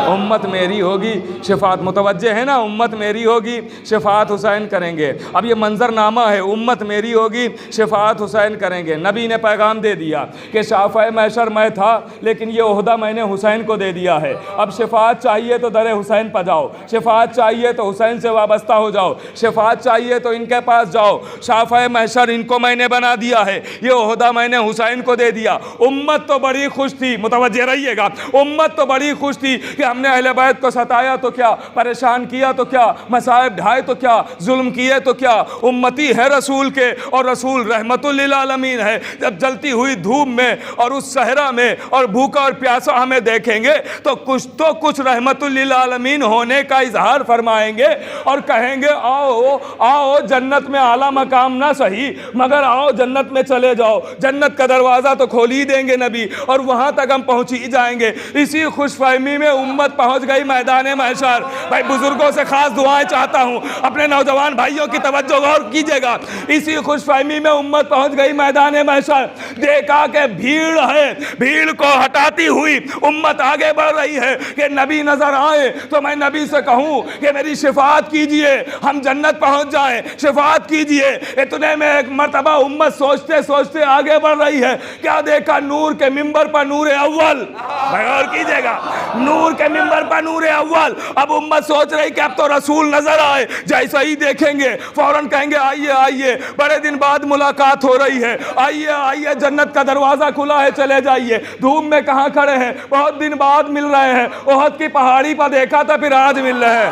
A: उम्मत मेरी होगी, शफाअत, मुतवज्जे है ना, उम्मत मेरी होगी, शफाअत हुसैन करेंगे। अब ये मंजरनामा है, उम्मत मेरी होगी, शफाअत हुसैन करेंगे। नबी ने पैगाम दे दिया कि शाफ़े महशर मैं था, लेकिन ये ओहदा मैंने हुसैन को दे दिया है। अब शफाअत चाहिए तो दरे हुसैन पर जाओ, शफाअत चाहिए तो हुसैन से वाबस्ता हो जाओ, शफाअत चाहिए तो इनके पास जाओ। शाफ़े महशर इनको मैंने बना दिया है, ये ओहदा मैंने हुसैन को दे दिया। उम्मत तो बड़ी खुश थी, मुतवज्जे रहिएगा, उम्मत तो बड़ी खुश थी कि हमने अहले बैत को सताया तो क्या, परेशान किया तो क्या, मसाइब ढाए तो क्या, जुल्म किए तो क्या। उम्मती है रसूल के और रसूल रहमतुल लिल आलमीन है। जब जलती हुई धूप में और उस सहरा में और भूखा और प्यासा हमें देखेंगे तो कुछ रहमतुल लिल आलमीन होने का इजहार फरमाएंगे और कहेंगे आओ आओ, जन्नत में आला मकाम ना सही मगर आओ जन्नत में चले जाओ। जन्नत का दरवाज़ा तो खोल ही देंगे नबी और वहाँ तक हम पहुँच ही जाएंगे। इसी खुशफहमी में उम्मत पहुँच गई मैदान महशर। भाई बुजुर्गों से खास दुआएं चाहता हूँ, अपने नौजवान भाइयों की तवज्जो गौर कीजिएगा। इसी खुशफहमी में उम्मत पहुँच गई मैदान महशर। देखा कि भीड़ है, भीड़ को हटाती हुई उम्मत आगे बढ़ रही है कि नबी नजर आए तो मैं नबी से कहूँ कि मेरी शिफाअत कीजिए, हम जन्नत पहुँच जाए, शिफाअत कीजिए। इतने में एक मर्तबा उम्मत सोचते सोचते आगे बढ़ रही है, क्या देखा? नूर के मिंबर पर नूर अव्वल। गौर कीजिएगा, नूर के मिंबर पर नूर अव्वल। अब उम्मत सोच रही कि अब तो रसूल नजर आए, जैसा ही देखेंगे फौरन कहेंगे आइए आइए, बड़े दिन बाद मुलाकात हो रही है, आइए आइए, जन्नत का दरवाजा खुला है, चले जाइए। धूप में कहाँ खड़े हैं, बहुत दिन बाद मिल रहे हैं, ओहद की पहाड़ी पर देखा था फिर आज मिल रहे हैं।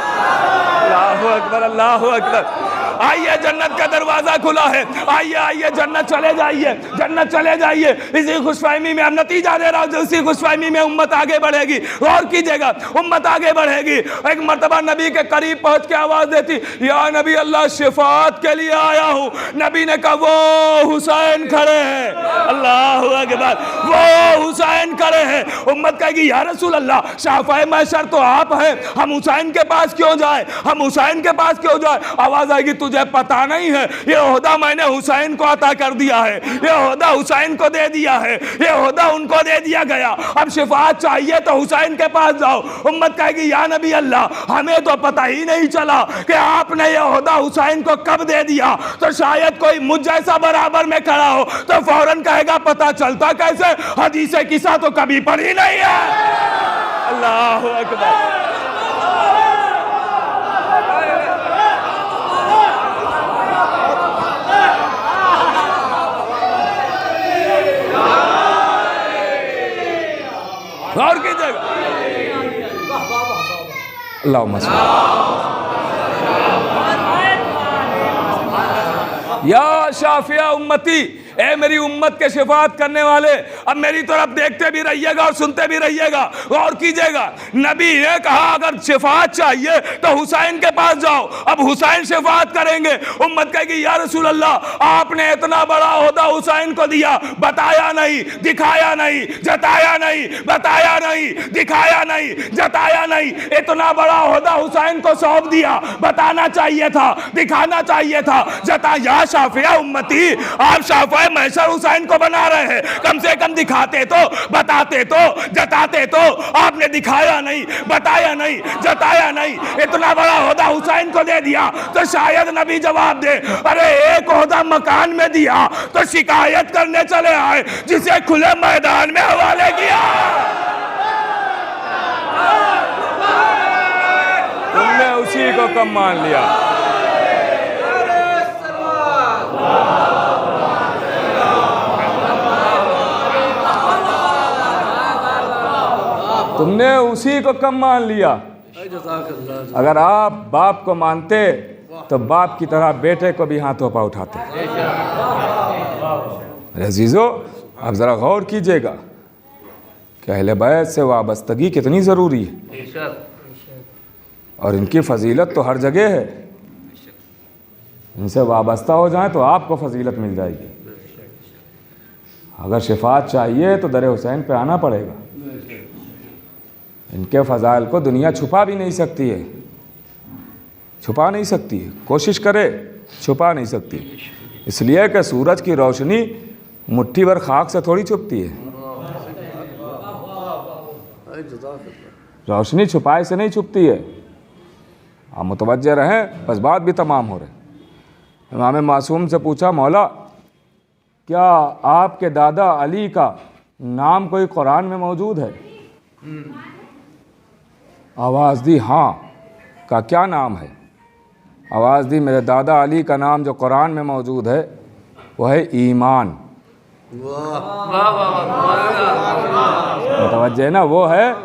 A: अल्लाहु अकबर, अल्लाहु अकबर। आइए जन्नत का दरवाजा खुला है, आइए आइए, जन्नत चले जाइए, जन्नत चले जाइए। इसी खुशफहमी में हम नतीजा दे रहा हूं, इसी खुशफहमी में उम्मत आगे बढ़ेगी। गौर कीजिएगा, उम्मत आगे बढ़ेगी। एक मर्तबा नबी के करीब पहुंच के आवाज देती, या नबी अल्लाह, शिफाअत के लिए आया हूं। नबी ने कहा वो हुसैन खड़े हैं। अल्लाहु अकबर, वो हुसैन खड़े हैं। उम्मत कहेगी या रसूल अल्लाह, शाफ़े महशर तो आप हैं, हम हुसैन के पास क्यों जाए, हम हुसैन के पास क्यों जाए? आवाज आएगी तुझे पता नहीं है, ये ओहदा मैंने हुसैन को अता कर दिया है, ये ओहदा हुसैन को दे दिया है, ये ओहदा उनको दे दिया गया। अब शिफाअत चाहिए तो हुसैन के पास जाओ। उम्मत कहेगी या नबी अल्लाह, हमें तो पता ही नहीं चला कि आपने ये ओहदा हुसैन को कब दे दिया। तो शायद कोई मुझ जैसा बराबर में खड़ा हो तो फौरन कहेगा पता चल संभलता कैसे? हदीस किस्सा तो कभी पढ़ी नहीं है। अल्लाह अकबर। गौर कीजिएगा। अल्लाहुम्मा या शाफिया उम्मती, ए मेरी उम्मत के शिफात करने वाले, अब मेरी तरफ देखते भी रहिएगा और सुनते भी रहिएगा, गौर कीजिएगा। नबी ने कहा अगर शिफात चाहिए तो हुसैन के पास जाओ। अब हुसैन शिफात करेंगे। उम्मत कहेगी या रसूल अल्लाह, आपने इतना बड़ा ओहदा हुसैन को दिया, बताया नहीं, दिखाया नहीं, जताया नहीं, बताया नहीं, दिखाया नहीं, जताया नहीं। इतना बड़ा ओहदा हुसैन को सौंप दिया, बताना चाहिए था, दिखाना चाहिए था, जताया। शाफिया उम्मती, आप शाफिया महशर हुसैन को बना रहे हैं, कम से कम दिखाते तो, बताते तो, जताते तो। आपने दिखाया नहीं, बताया नहीं, जताया नहीं, इतना बड़ा ओहदा हुसैन को दे दिया तो शायद नबी जवाब दे, अरे एक ओहदा मकान में दिया तो शिकायत करने चले आए जिसे खुले मैदान में हवाले किया। तुमने उसी को कम मान लिया। तुमने उसी को कम मान लिया। अगर आप बाप को मानते तो बाप की तरह बेटे को भी हाथों पर उठाते। अजीजों, आप जरा गौर कीजिएगा कि अहले बैत से वाबस्तगी कितनी ज़रूरी है और इनकी फजीलत तो हर जगह है। इनसे वाबस्ता हो जाए तो आपको फजीलत मिल जाएगी। अगर शिफात चाहिए तो दर हुसैन पे आना पड़ेगा। इनके फ़ज़ाइल को दुनिया छुपा भी नहीं सकती है, छुपा नहीं सकती है, कोशिश करे छुपा नहीं सकती। इसलिए कि सूरज की रोशनी मुट्ठी भर खाक से थोड़ी छुपती है, रोशनी छुपाए से नहीं छुपती है। आप मुतवज्जे रहें, बस बात भी तमाम हो रहे। इमाम मासूम से पूछा, मौला क्या आपके दादा अली का नाम कोई कुरान में मौजूद है? आवाज़ दी हाँ। का क्या नाम है? आवाज़ दी मेरे दादा अली का नाम जो कुरान में मौजूद है वो है ईमान। मुतवज्जे ना, वो है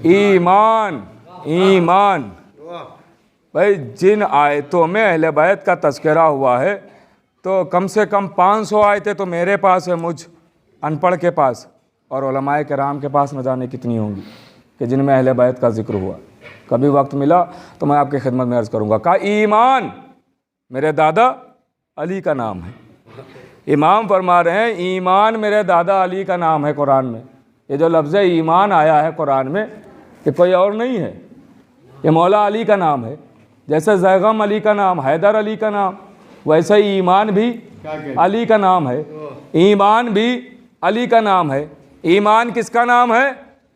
A: ईमान। ईमान भाई, जिन आयतों में अहले बैत का तज़किरा हुआ है तो कम से कम 500 आयतें तो मेरे पास है, मुझ अनपढ़ के पास, और उलमाए किराम के पास न जाने कितनी होंगी कि जिनमें अहले बैत का जिक्र हुआ। कभी वक्त मिला तो मैं आपकी खिदमत में अर्ज़ करूँगा। का ईमान मेरे दादा अली का नाम है। इमाम फरमा रहे हैं ईमान मेरे दादा अली का नाम है कुरान में। ये जो लफ्ज़ ईमान आया है कुरान में ये कोई और नहीं है, ये मौला अली का नाम है। जैसे ज़ैगम अली का नाम, हैदर अली का नाम, वैसे ही ईमान भी अली का नाम है। ईमान भी अली का नाम है। ईमान किसका नाम है?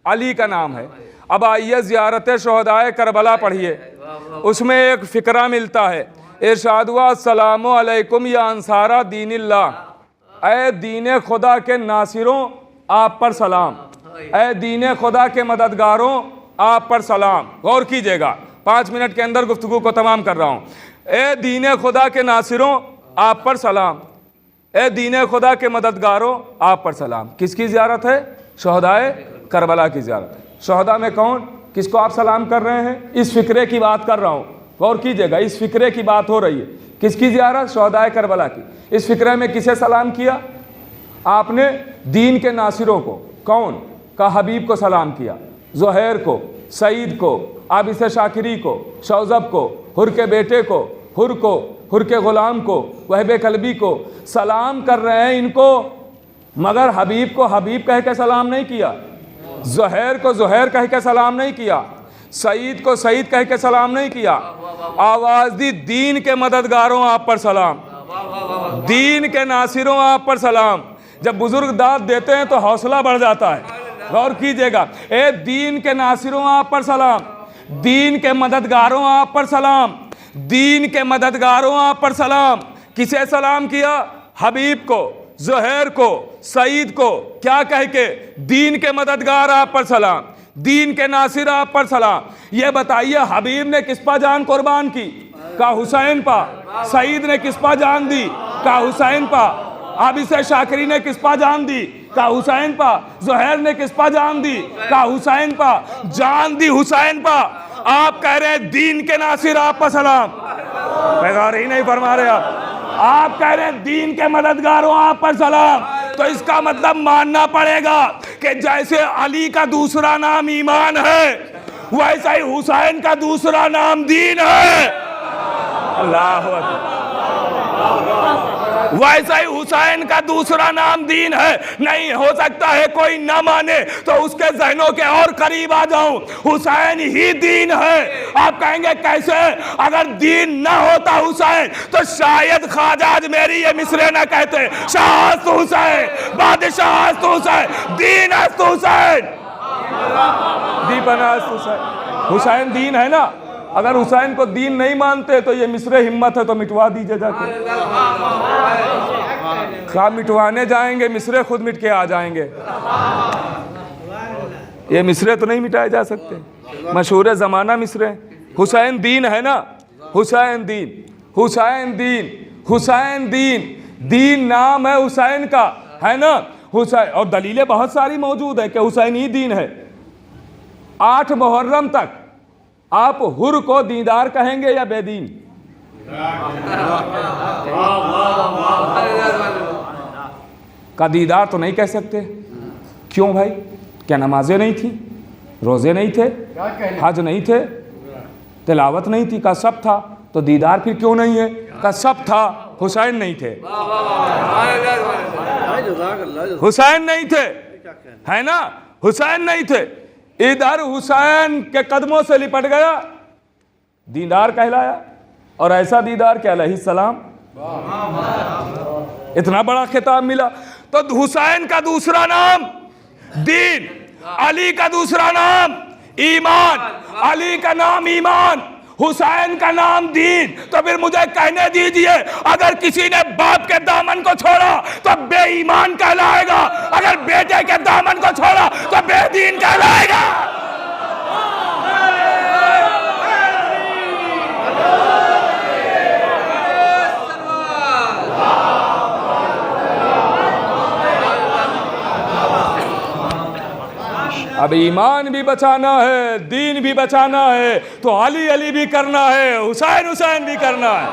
A: अली का नाम है। अब आइए ज़ियारत शहदाए करबला पढ़िए, उसमें एक फ़िक्रा मिलता है। इरशाद हुआ अस्सलामु अलैकुम या अंसारा दीनिल्लाह, ए दीन खुदा के नासिरों आप पर सलाम, ए दीन खुदा के मददगारों आप पर सलाम। गौर कीजिएगा, 5 मिनट के अंदर गुफ्तगू को तमाम कर रहा हूँ। ए दीन खुदा के नासिरों आप पर सलाम, ए दीन खुदा के मददगारों आप पर सलाम। किसकी ज़ियारत है? शहदाए करबला की ज़ियारत है। शहदा में कौन, किसको आप सलाम कर रहे हैं? इस फ़िक्रे की बात कर रहा हूँ, गौर कीजिएगा, इस फ़िक्रे की बात हो रही है। किसकी ज़ियारत? शहदाए करबला की। इस फ़िक्रे में किसे सलाम किया आपने? दीन के नासिरों को। कौन? का हबीब को सलाम किया, ज़ुहैर को, सईद को, आबिस शाकिरी को, शौज़ब को, हुर के बेटे को, हुर को, हुर के ग़ुलाम को, वहबे कल्बी को सलाम कर रहे हैं इनको, मगर हबीब को हबीब कह के सलाम नहीं किया, ज़ुहैर को ज़ुहैर कह के सलाम नहीं किया, सईद को सईद कह के सलाम नहीं किया। आवाज़ दी दीन के मददगारों आप पर सलाम, दीन के नासिरों आप पर सलाम। जब बुज़ुर्ग दाद देते हैं तो हौसला बढ़ जाता है। गौर कीजिएगा, ए दीन के नासिरों आप पर सलाम, दीन के मददगारों आप पर सलाम, दीन के मददगारों आप पर सलाम। किसे सलाम किया? हबीब को, ज़ुहैर को, सईद को क्या कह के, दीन के मददगार आप पर सलाम, दीन के नासिर आप पर सलाम। ये बताइए हबीब ने किस पर जान कुर्बान की? का हुसैन पा। सईद ने किस पर जान दी? का हुसैन पा। आबिस शाकिरी ने किस पर जान दी? का हुसैन पा। ज़ुहैर ने किस पर जान दी? का हुसैन पा। जान दी हुसैन पा। आप कह रहे हैं दीन के नासिर आप पर सलाम, पैगार ही नहीं फरमा रहे आप कह रहे हैं दीन के मददगारों आप पर सलाम। तो इसका मतलब मानना पड़ेगा कि जैसे अली का दूसरा नाम ईमान है, वैसा ही हुसैन का दूसरा नाम दीन है। अल्लाह अकबर। वैसा ही हुसैन का दूसरा नाम दीन है। नहीं हो सकता है कोई ना माने तो उसके जहनों के और करीब आ जाऊं, हुसैन ही दीन है। आप कहेंगे कैसे? अगर दीन ना होता हुसैन तो शायद ख्वाजा मेरी ये मिसरे ना कहते, शाह हुसैन, बादशाह हुसैन, दीन हुसैन, दीपना हुसैन। हुसैन दीन है ना। अगर हुसैन को दीन नहीं मानते तो ये मिसरे हिम्मत है तो मिटवा दीजिए जाके। क्या मिटवाने जाएंगे? मिसरे खुद मिट के आ जाएंगे। ये मिसरे तो नहीं मिटाए जा सकते, मशहूर ज़माना मिसरे। हुसैन दीन है ना, हुसैन दीन, हुसैन दीन, हुसैन दीन, दीन नाम है हुसैन का, है ना। हुसैन और दलीलें बहुत सारी मौजूद है कि हुसैन ही दीन है। 8 मुहर्रम तक आप हुर को दीदार कहेंगे या बेदीन? का दीदार तो नहीं कह सकते। क्यों भाई? क्या नमाजें नहीं थी, रोजे नहीं थे, हज नहीं थे, तिलावत नहीं थी? का सब था। तो दीदार फिर क्यों नहीं है? का सब था, हुसैन नहीं थे, हुसैन नहीं थे, है ना, हुसैन नहीं थे। इधर हुसैन के कदमों से लिपट गया, दीदार कहलाया। और ऐसा दीदार के अलैहिस्सलाम, इतना बड़ा खिताब मिला। तो हुसैन का दूसरा नाम दीन, अली का दूसरा नाम ईमान, अली का नाम ईमान, हुसैन का नाम दीन। तो फिर मुझे कहने दीजिए, अगर किसी ने बाप के दामन को छोड़ा तो बेईमान कहलाएगा, अगर बेटे के दामन को छोड़ा तो बेदीन कहलाएगा। अब ईमान भी बचाना है, दीन भी बचाना है, तो अली अली भी करना है, हुसैन हुसैन भी करना है।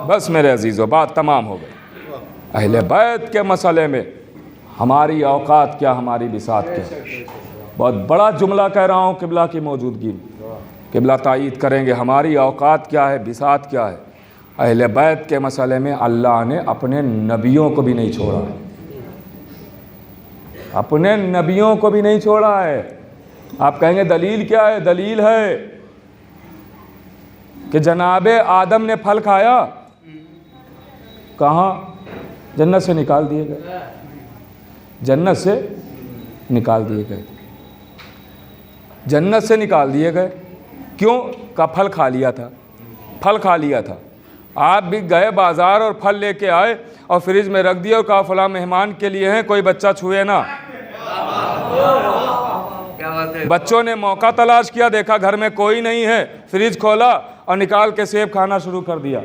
A: बस मेरे अजीज़ों, बात तमाम हो गई। अहले बैत के मसले में हमारी औकात क्या, हमारी बिसात क्या। बहुत बड़ा जुमला कह रहा हूँ किबला की मौजूदगी में, किबला तायीद करेंगे। हमारी औकात क्या है, बिसात क्या है। अहले बैत के मसले में अल्लाह ने अपने नबियों को भी नहीं छोड़ा है, अपने नबियों को भी नहीं छोड़ा है। आप कहेंगे दलील क्या है? दलील है कि जनाबे आदम ने फल खाया, कहाँ? जन्नत से निकाल दिए गए, जन्नत से निकाल दिए गए, जन्नत से निकाल दिए गए। क्यों? का फल खा लिया था, फल खा लिया था। आप भी गए बाजार और फल लेके आए और फ्रिज में रख दिए और कहा फला मेहमान के लिए हैं, कोई बच्चा छुए ना। बच्चों ने मौका तलाश किया, देखा घर में कोई नहीं है, फ्रिज खोला और निकाल के सेब खाना शुरू कर दिया।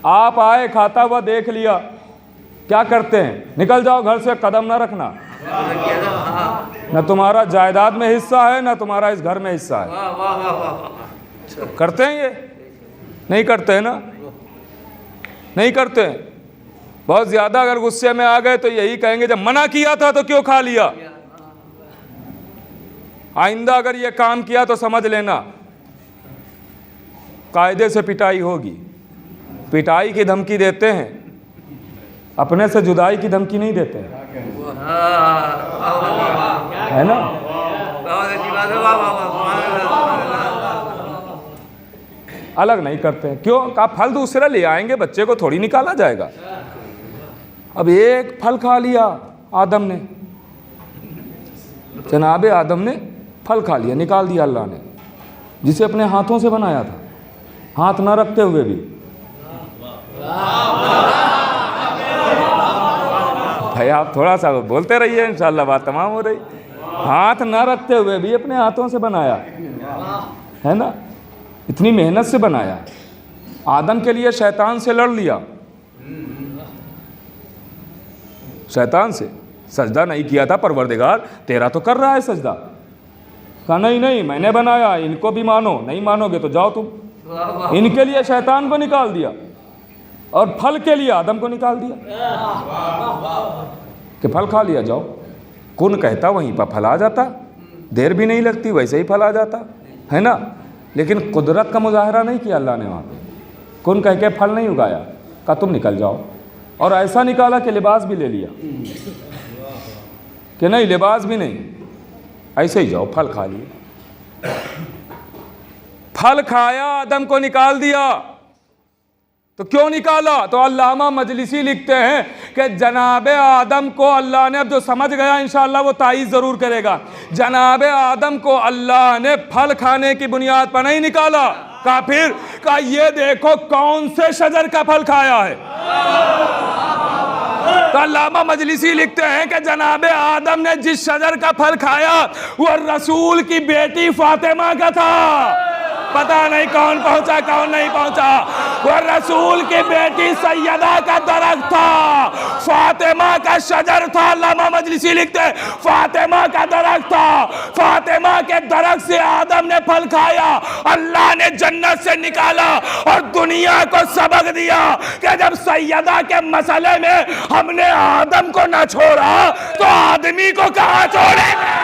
A: आप आए, खाता हुआ देख लिया, क्या करते हैं? निकल जाओ घर से, कदम ना रखना। न तुम्हारा जायदाद में हिस्सा है, न तुम्हारा इस घर में हिस्सा है। करते हैं ये? नहीं करते हैं ना, नहीं करते हैं। बहुत ज़्यादा अगर गुस्से में आ गए तो यही कहेंगे जब मना किया था तो क्यों खा लिया। आइंदा अगर ये काम किया तो समझ लेना कायदे से पिटाई होगी। पिटाई की धमकी देते हैं, अपने से जुदाई की धमकी नहीं देते हैं, है ना। अलग नहीं करते हैं। क्यों? का फल दूसरा ले आएंगे, बच्चे को थोड़ी निकाला जाएगा। अब एक फल खा लिया आदम ने, जनाबे आदम ने फल खा लिया, निकाल दिया अल्लाह ने, जिसे अपने हाथों से बनाया था, हाथ ना रखते हुए भी। भाई आप थोड़ा सा बोलते रहिए, इंशाल्लाह बात तमाम हो रही। हाथ ना रखते हुए भी अपने हाथों से बनाया है ना, इतनी मेहनत से बनाया। आदम के लिए शैतान से लड़ लिया, शैतान से सजदा नहीं किया था, परवरदिगार तेरा तो कर रहा है सजदा। कहा नहीं नहीं मैंने बनाया, इनको भी मानो, नहीं मानोगे तो जाओ तुम। इनके लिए शैतान को निकाल दिया और फल के लिए आदम को निकाल दिया कि फल खा लिया जाओ। कौन कहता वहीं पर फल आ जाता, देर भी नहीं लगती, वैसे ही फल आ जाता है ना। लेकिन कुदरत का मुजाहरा नहीं किया अल्लाह ने वहाँ पे, कौन कह के फल नहीं उगाया, कहा तुम निकल जाओ। और ऐसा निकाला कि लिबास भी ले लिया कि नहीं लिबास भी नहीं, ऐसे ही जाओ, फल खा लिए। फल खाया, आदम को निकाल दिया। तो क्यों निकाला? तो अल्लामा मजलिसी लिखते हैं कि जनाबे आदम को अल्लाह ने, अब जो समझ गया इंशाअल्लाह वो तायीद ज़रूर करेगा, जनाबे आदम को अल्लाह ने फल खाने की बुनियाद पर नहीं निकाला। कहा फिर, कहा ये देखो कौन से शजर का फल खाया है। तो अल्लामा मजलिसी लिखते हैं कि जनाबे आदम ने जिस शजर का फल खाया वो रसूल की बेटी फातिमा का था। पता नहीं कौन पहुंचा कौन नहीं पहुंचा, वो रसूल की बेटी सैयदा का दरख्त था, फातिमा का शजर था। अल्लामा मजलिसी लिखते हैं फातिमा का दरख्त था, फातिमा के दरख्त से आदम ने फल खाया, अल्लाह ने जन्नत से निकाला और दुनिया को सबक दिया कि जब सैयदा के मसले में हमने आदम को न छोड़ा तो आदमी को कहां छोड़ेंगे।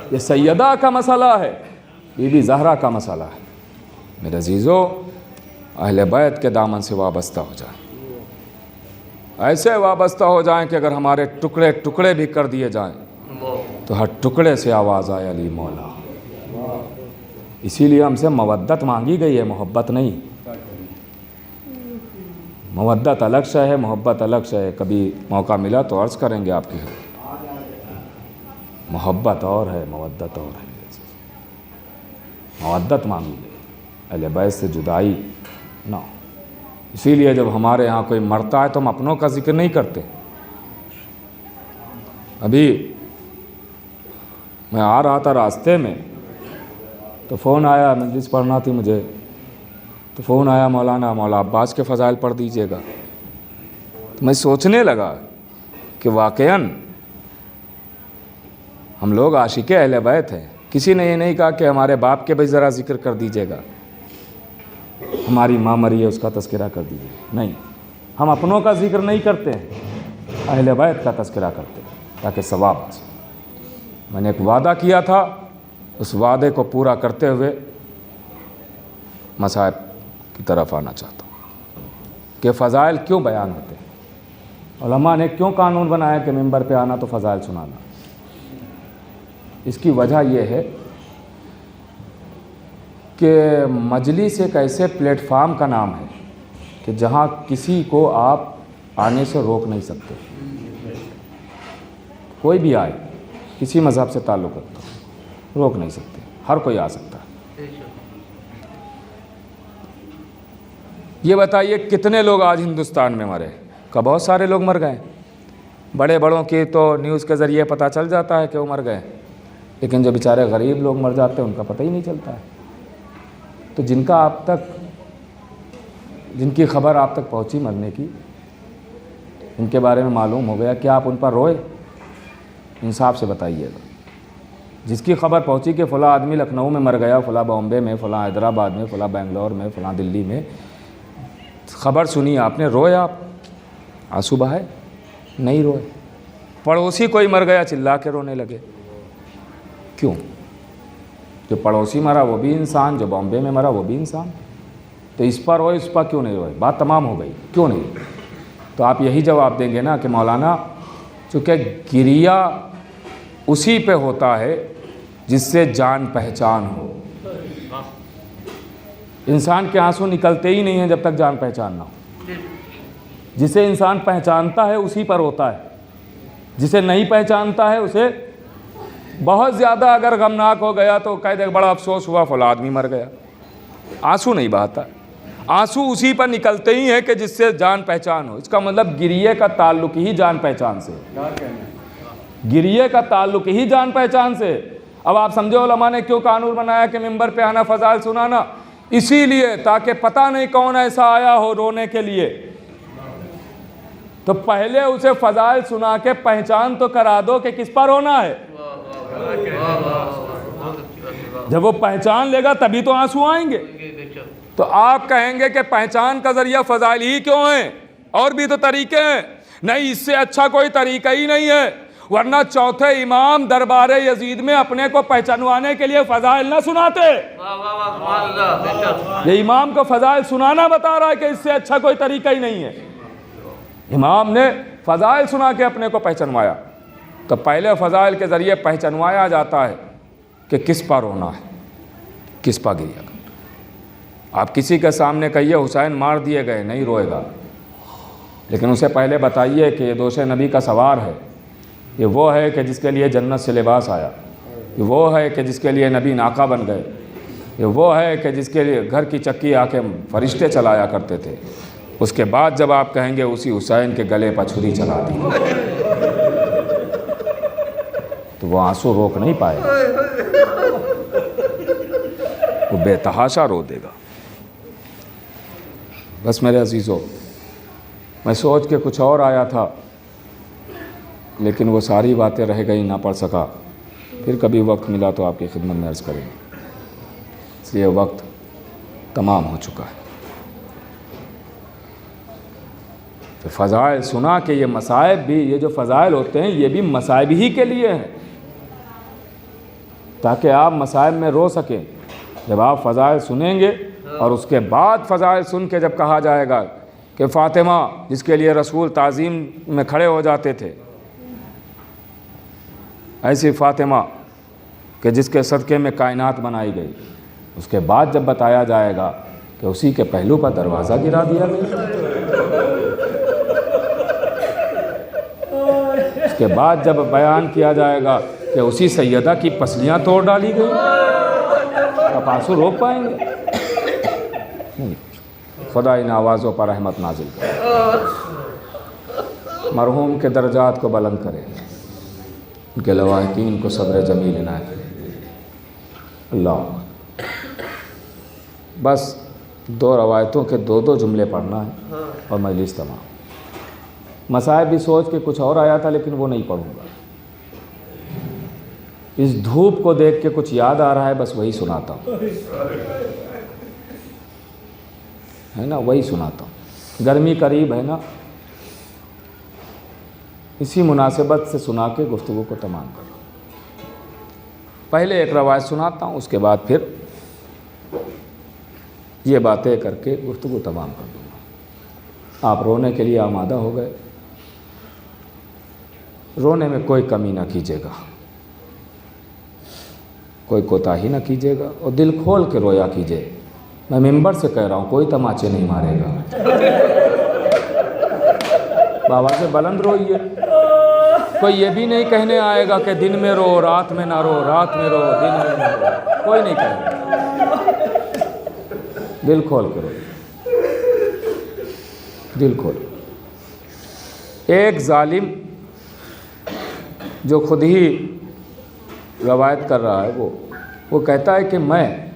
A: ये सैयदा का मसला है, बीबी ज़हरा का मसला है। मेरे अजीज़ों, अहले बैत के दामन से वाबस्ता हो जाए, ऐसे वाबस्ता हो जाएं कि अगर हमारे टुकड़े टुकड़े भी कर दिए जाएं तो हर टुकड़े से आवाज़ आए अली मौला। इसीलिए हमसे मवद्दत मांगी गई है, मोहब्बत नहीं। मवद्दत अलग शय है, मोहब्बत अलग शय है। कभी मौका मिला तो अर्ज़ करेंगे आपकी। मोहब्बत और है, मवद्दत और है। मवद्दत मांगी गई, अहले बैत से जुदाई ना। इसीलिए जब हमारे यहाँ कोई मरता है तो हम अपनों का जिक्र नहीं करते। अभी मैं आ रहा था रास्ते में तो फ़ोन आया, मजलिस पढ़ना थी मुझे, तो फ़ोन आया मौला अब्बास के फ़ज़ाइल पढ़ दीजिएगा। तो मैं सोचने लगा कि वाक़ईन हम लोग आशिक़े अहले बैत हैं। किसी ने ये नहीं कहा कि हमारे बाप के भी ज़रा ज़िक्र कर दीजिएगा, हमारी माँ मरी है उसका तज़किरा कर दीजिए। नहीं, हम अपनों का ज़िक्र नहीं करते हैं, अहले बैत का तज़किरा करते हैं ताकि सवाब आ जाए। मैंने एक वादा किया था, उस वादे को पूरा करते हुए मसाइब की तरफ आना चाहता हूँ कि फ़ज़ाइल क्यों बयान होते हैं। उलमा ने क्यों कानून बनाया कि मिंबर पे आना तो फ़ज़ाइल सुनाना। इसकी वजह यह है कि मजलिस एक ऐसे प्लेटफार्म का नाम है कि जहाँ किसी को आप आने से रोक नहीं सकते। कोई भी आए, किसी मज़हब से ताल्लुक़ रखता हो, रोक नहीं सकते, हर कोई आ सकता है। ये बताइए कितने लोग आज हिंदुस्तान में मरे? का बहुत सारे लोग मर गए। बड़े बड़ों की तो न्यूज़ के ज़रिए पता चल जाता है कि वो मर गए, लेकिन जो बेचारे गरीब लोग मर जाते हैं उनका पता ही नहीं चलता है। तो जिनकी खबर आप तक पहुंची मरने की, इनके बारे में मालूम हो गया, क्या आप उन पर रोए? इंसाफ से बताइएगा। जिसकी खबर पहुंची कि फ़लाँ आदमी लखनऊ में मर गया, फ़लाँ बॉम्बे में, फ़लाँ हैदराबाद में, फ़लाँ बेंगलोर में, फ़लाँ दिल्ली में, खबर सुनी आपने, रोए आप? आंसू बहाए? नहीं रोए। पड़ोसी कोई मर गया, चिल्ला के रोने लगे। क्यों? जो पड़ोसी मरा वो भी इंसान, जो बॉम्बे में मरा वो भी इंसान। तो इस पर रोए, इस पर क्यों नहीं रोए? बात तमाम हो गई, क्यों नहीं? तो आप यही जवाब देंगे ना कि मौलाना, चूँकि गिरिया उसी पे होता है जिससे जान पहचान हो। इंसान के आंसू निकलते ही नहीं हैं जब तक जान पहचान ना हो। जिसे इंसान पहचानता है उसी पर होता है, जिसे नहीं पहचानता है उसे बहुत ज़्यादा अगर गमनाक हो गया तो कह दे बड़ा अफसोस हुआ फला आदमी मर गया। आंसू नहीं बहाता, आंसू उसी पर निकलते ही हैं कि जिससे जान पहचान हो। इसका मतलब गिरिए का ताल्लुक ही जान पहचान से, गिरिए का ताल्लुक ही जान पहचान से। अब आप समझो उलमा ने क्यों कानून बनाया कि मिंबर पे आना फ़ज़ाइल सुनाना, इसीलिए ताकि पता नहीं कौन ऐसा आया हो रोने के लिए, तो पहले उसे फ़ज़ाइल सुना के पहचान तो करा दो कि किस पर रोना है। जब वो पहचान लेगा तभी तो आंसू आएंगे। तो आप कहेंगे कि पहचान का ज़रिया फ़ज़ाइल ही क्यों है, और भी तो तरीके हैं। नहीं, इससे अच्छा कोई तरीका ही नहीं है, वरना चौथे इमाम दरबार यजीद में अपने को पहचानवाने के लिए फ़ज़ाइल ना सुनाते। ये इमाम को फ़ज़ाइल सुनाना बता रहा है कि इससे अच्छा कोई तरीका ही नहीं है। इमाम ने फ़ज़ाइल सुना के अपने को पहचानवाया। तो पहले फ़ज़ाइल के ज़रिए पहचानवाया जाता है कि किस पर रोना है, किस पर गिरिया। आप किसी के सामने कहिए हुसैन मार दिए गए, नहीं रोएगा, लेकिन उसे पहले बताइए कि ये दोषे नबी का सवार है, ये वो है कि जिसके लिए जन्नत से लिबास आया, ये वो है कि जिसके लिए नबी नाका बन गए, ये वो है कि जिसके लिए घर की चक्की आके फरिश्ते चलाया करते थे। उसके बाद जब आप कहेंगे उसी हुसैन के गले पर छुरी चला दी, तो वो आंसू रोक नहीं पाएगा, वो बेतहाशा रो देगा। बस मेरे अजीज़ों, मैं सोच के कुछ और आया था, लेकिन वो सारी बातें रह गई, ना पढ़ सका। फिर कभी वक्त मिला तो आपकी खिदमत में अर्ज़ करेंगे, इसलिए वक्त तमाम हो चुका है। तो फ़ज़ाइल सुना कि ये मसाइब भी, ये जो फ़ज़ाइल होते हैं ये भी मसाइब ही के लिए हैं, ताकि आप मसाइब में रो सकें। जब आप फ़ज़ाइल सुनेंगे और उसके बाद फ़ज़ाइल सुन के जब कहा जाएगा कि फ़ातिमा जिसके लिए रसूल ताज़ीम में खड़े हो जाते थे, ऐसी फ़ातिमा कि जिसके सदक़े में कायनात बनाई गई, उसके बाद जब बताया जाएगा कि उसी के पहलू पर दरवाज़ा गिरा दिया गया, उसके बाद जब बयान किया जाएगा कि उसी सैयदा की पसलियाँ तोड़ डाली गई, आप आंसू रोक पाएंगे? नहीं। खुदा इन आवाज़ों पर रहमत नाजिल करे, मरहूम के दर्जात को बुलंद करे, उनके लवाहिकीन को सब्र जमील इनायत करे। अल्लाह। बस 2 रवायतों के 2 जुमले पढ़ना है और मजलिस तमाम। मसाइब भी सोच के कुछ और आया था, लेकिन वो नहीं पढ़ूँगा। इस धूप को देख के कुछ याद आ रहा है, बस वही सुनाता हूँ, है ना, वही सुनाता हूँ। गर्मी करीब है ना, इसी मुनासिबत से सुना के गुफ्तगू को तमाम करो। पहले एक रवायत सुनाता हूँ, उसके बाद फिर ये बातें करके गुफ्तगू तमाम कर दूँगा। आप रोने के लिए आमादा हो गए, रोने में कोई कमी ना कीजिएगा, कोई कोताही ना कीजिएगा, और दिल खोल के रोया कीजिए। मैं मिंबर से कह रहा हूँ, कोई तमाचे नहीं मारेगा। बाबा से बुलंद रोइए, कोई ये भी नहीं कहने आएगा कि दिन में रो रात में ना रो, रात में रो दिन में ना रो, कोई नहीं कहेगा। दिल खोल के रोइए, दिल खोल। एक जालिम जो खुद ही रवायत कर रहा है, वो कहता है कि मैं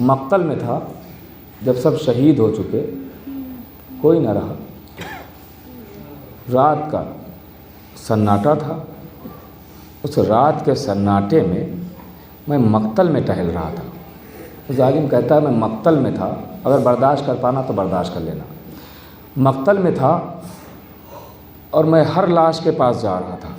A: मक्तल में था जब सब शहीद हो चुके, कोई न रहा, रात का सन्नाटा था। उस रात के सन्नाटे में मैं मक्तल में टहल रहा था। तो जालिम कहता है मैं मक्तल में था, अगर बर्दाश्त कर पाना तो बर्दाश्त कर लेना। मक्तल में था और मैं हर लाश के पास जा रहा था।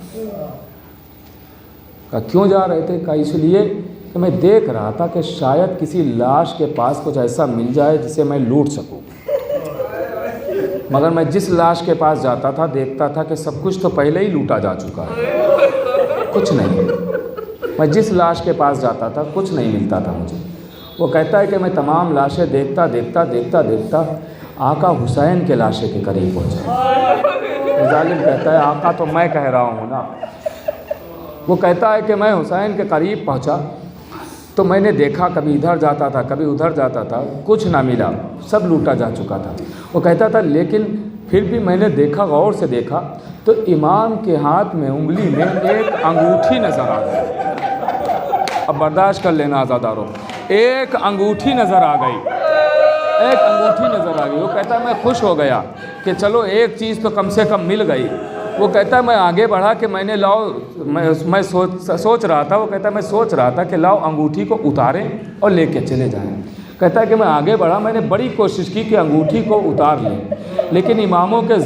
A: कहा क्यों जा रहे थे? कहा इसलिए कि मैं देख रहा था कि शायद किसी लाश के पास कुछ ऐसा मिल जाए जिसे मैं लूट सकूं। मगर मैं जिस लाश के पास जाता था देखता था कि सब कुछ तो पहले ही लूटा जा चुका है, कुछ नहीं। मैं जिस लाश के पास जाता था कुछ नहीं मिलता था मुझे। वो कहता है कि मैं तमाम लाशें देखता देखता देखता देखता आका हुसैन के लाशे के करीब पहुँचा। तो जालिम कहता है आका तो मैं कह रहा हूँ ना। वो कहता है कि मैं हुसैन के करीब पहुँचा तो मैंने देखा, कभी इधर जाता था कभी उधर जाता था, कुछ ना मिला, सब लूटा जा चुका था। वो कहता था लेकिन फिर भी मैंने देखा, गौर से देखा तो इमाम के हाथ में उंगली में एक अंगूठी नज़र आ गई। अब बर्दाश्त कर लेना आज़ादारों, एक अंगूठी नज़र आ गई, एक अंगूठी नज़र आ गई। वो कहता मैं खुश हो गया कि चलो एक चीज़ तो कम से कम मिल गई। वो कहता मैं आगे बढ़ा कि मैंने लाओ, मैं सोच रहा था, वो कहता मैं सोच रहा था कि लाओ अंगूठी को उतारें और लेके चले जाएं। कहता है कि मैं आगे बढ़ा, मैंने बड़ी कोशिश की कि अंगूठी को उतार लें, लेकिन इमाम के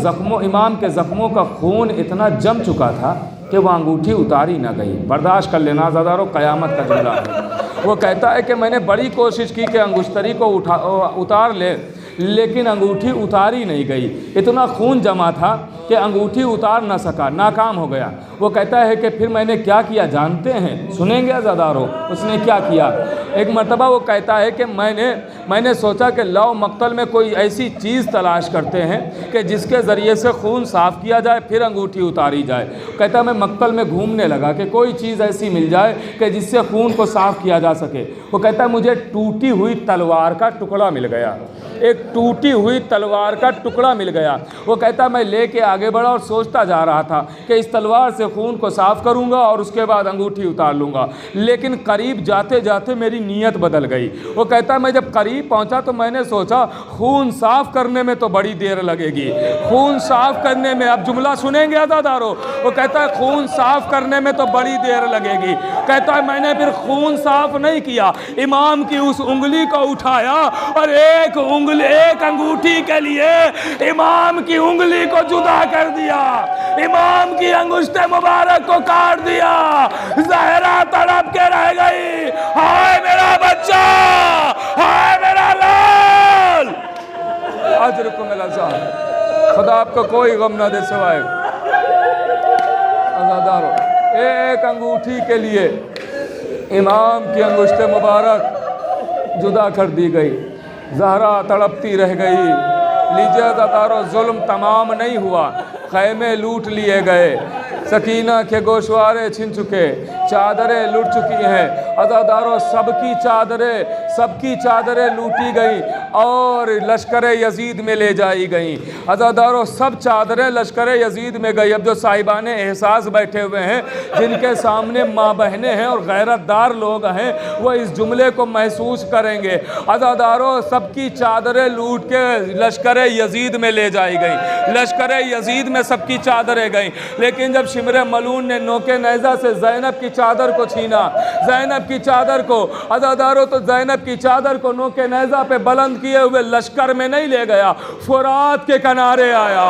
A: ज़ख्मों का खून इतना जम चुका था कि वह अंगूठी उतारी ना गई। बर्दाश्त कर लेना ज़ादारो, क़यामत का जुमला है। वो कहता है कि मैंने बड़ी कोशिश की कि अंगुश्तरी को उतार ले, लेकिन अंगूठी उतारी नहीं गई। इतना खून जमा था कि अंगूठी उतार ना सका, नाकाम हो गया। वो कहता है कि फिर मैंने क्या किया जानते हैं? सुनेंगे अज़ादारो उसने क्या किया। एक मरतबा वो कहता है कि मैंने सोचा कि लाओ मक्तल में कोई ऐसी चीज़ तलाश करते हैं कि जिसके ज़रिए से खून साफ़ किया जाए, फिर अंगूठी उतारी जाए। कहता मैं मक्तल में घूमने लगा कि कोई चीज़ ऐसी मिल जाए कि जिससे खून को साफ़ किया जा सके। वो कहता है मुझे टूटी हुई तलवार का टुकड़ा मिल गया, एक टूटी हुई तलवार का टुकड़ा मिल गया। वो कहता मैं लेके आगे बढ़ा और सोचता जा रहा था कि इस तलवार से खून को साफ़ करूंगा और उसके बाद अंगूठी उतार लूँगा, लेकिन करीब जाते जाते मेरी नीयत बदल गई। वो कहता मैं जब करीब पहुंचा तो मैंने सोचा खून साफ़ करने में तो बड़ी देर लगेगी, खून साफ़ करने में, अब जुमला सुनेंगे अज़ादारो। वो कहता है खून साफ़ करने में तो बड़ी देर लगेगी। कहता है मैंने फिर खून साफ़ नहीं किया, इमाम की उस उंगली को उठाया और एक अंगूठी के लिए इमाम की उंगली को जुदा कर दिया, इमाम की अंगुष्ठे मुबारक को काट दिया। ज़हरा तड़प के रह गई, हाय मेरा बच्चा, हाय मेरा लाल। अजरकुम अल-अज़ार, खुदा आपको कोई गम ना दे सिवाय अज़ादारो। एक अंगूठी के लिए इमाम की अंगुष्ठे मुबारक जुदा कर दी गई, ज़हरा तड़पती रह गई। लीजिए अज़ादारो, जुल्म तमाम नहीं हुआ, खैमे लूट लिए गए, सकीना के गोशवारे छिन चुके, चादरें लुट चुकी हैं अज़ादारो, सबकी चादरें लूटी गई और लश्कर यजीद में ले जाई गई। अज़ादारो सब चादरें लश्कर यजीद में गई। अब जो साहिबान एहसास बैठे हुए हैं, जिनके सामने माँ बहनें हैं और गैरतदार लोग हैं, वो इस जुमले को महसूस करेंगे। अज़ादारो सबकी चादरें लूट के लश्कर यजीद में ले जाई गई, लश्कर यजीद में सबकी चादरें गई। लेकिन जब शिमर मलून ने नोके नेज़ा से ज़ैनब की चादर को छीना, ज़ैनब की चादर को अज़ादारो, तो ज़ैनब की चादर को नोके नेज़ा पे बुलंद किए हुए लश्कर में नहीं ले गया, फुरात के किनारे आया,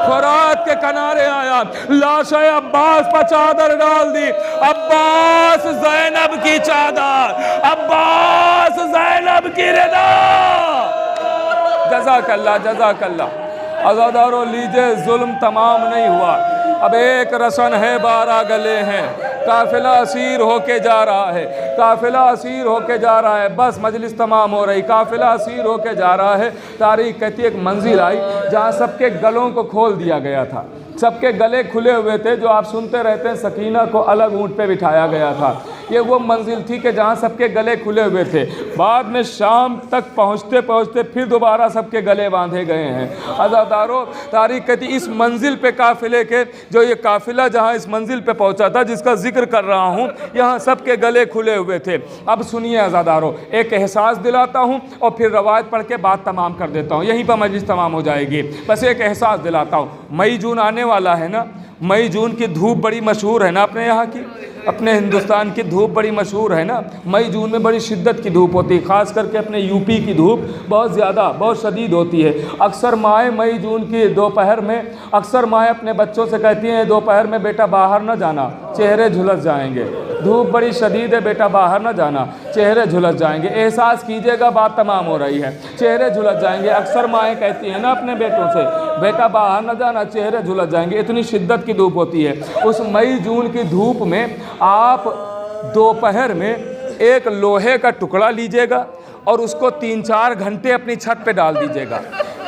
A: फुरात के किनारे आया। लाशे अब्बास पर चादर डाल दी, अब्बास ज़ैनब की चादर, अब्बास ज़ैनब की रिदा। जज़ाकल्लाह, जज़ाकल्लाह। अज़ादारो लीजिए, जुल्म तमाम नहीं हुआ। अब एक रसन है, 12 गले हैं, काफिला असीर होके जा रहा है, काफिला असीर होके जा रहा है। बस मजलिस तमाम हो रही, काफिला असीर होके जा रहा है। तारीख कहती है एक मंजिल आई जहाँ सबके गलों को खोल दिया गया था, सबके गले खुले हुए थे। जो आप सुनते रहते हैं, सकीना को अलग ऊँट पे बिठाया गया था। ये वो मंजिल थी कि जहाँ सबके गले खुले हुए थे। बाद में शाम तक पहुँचते पहुँचते फिर दोबारा सबके गले बांधे गए हैं। अज़ादारो तारीख कहती इस मंजिल पे काफिले के, जो ये काफिला जहाँ इस मंजिल पे पहुँचा था, जिसका जिक्र कर रहा हूँ, यहाँ सबके गले खुले हुए थे। अब सुनिए अज़ादारो, एक एहसास दिलाता हूँ और फिर रवायत पढ़ के बात तमाम कर देता हूँ, यहीं पर मजलिस तमाम हो जाएगी। बस एक एहसास दिलाता हूँ, मई जून आने वाला है ना, मई जून की धूप बड़ी मशहूर है ना अपने यहाँ की, अपने हिंदुस्तान की धूप बड़ी मशहूर है ना। मई जून में बड़ी शिद्दत की धूप होती है, ख़ास करके अपने यूपी की धूप बहुत ज़्यादा, बहुत शदीद होती है। अक्सर माएँ मई जून की दोपहर में, अक्सर माएँ अपने बच्चों से कहती हैं दोपहर में बेटा बाहर न जाना, चेहरे झुलस जाएंगे, धूप बड़ी शदीद है, बेटा बाहर न जाना, चेहरे झुलस जाएंगे। एहसास कीजिएगा, बात तमाम हो रही है, चेहरे झुलस जाएंगे। अक्सर माएँ कहती हैं ना अपने बेटों से, बेटा बाहर न जाना, चेहरे झुलस जाएंगे। इतनी शिद्दत की धूप होती है। उस मई जून की धूप में आप दोपहर में एक लोहे का टुकड़ा लीजिएगा और उसको 3-4 घंटे अपनी छत पे डाल दीजिएगा।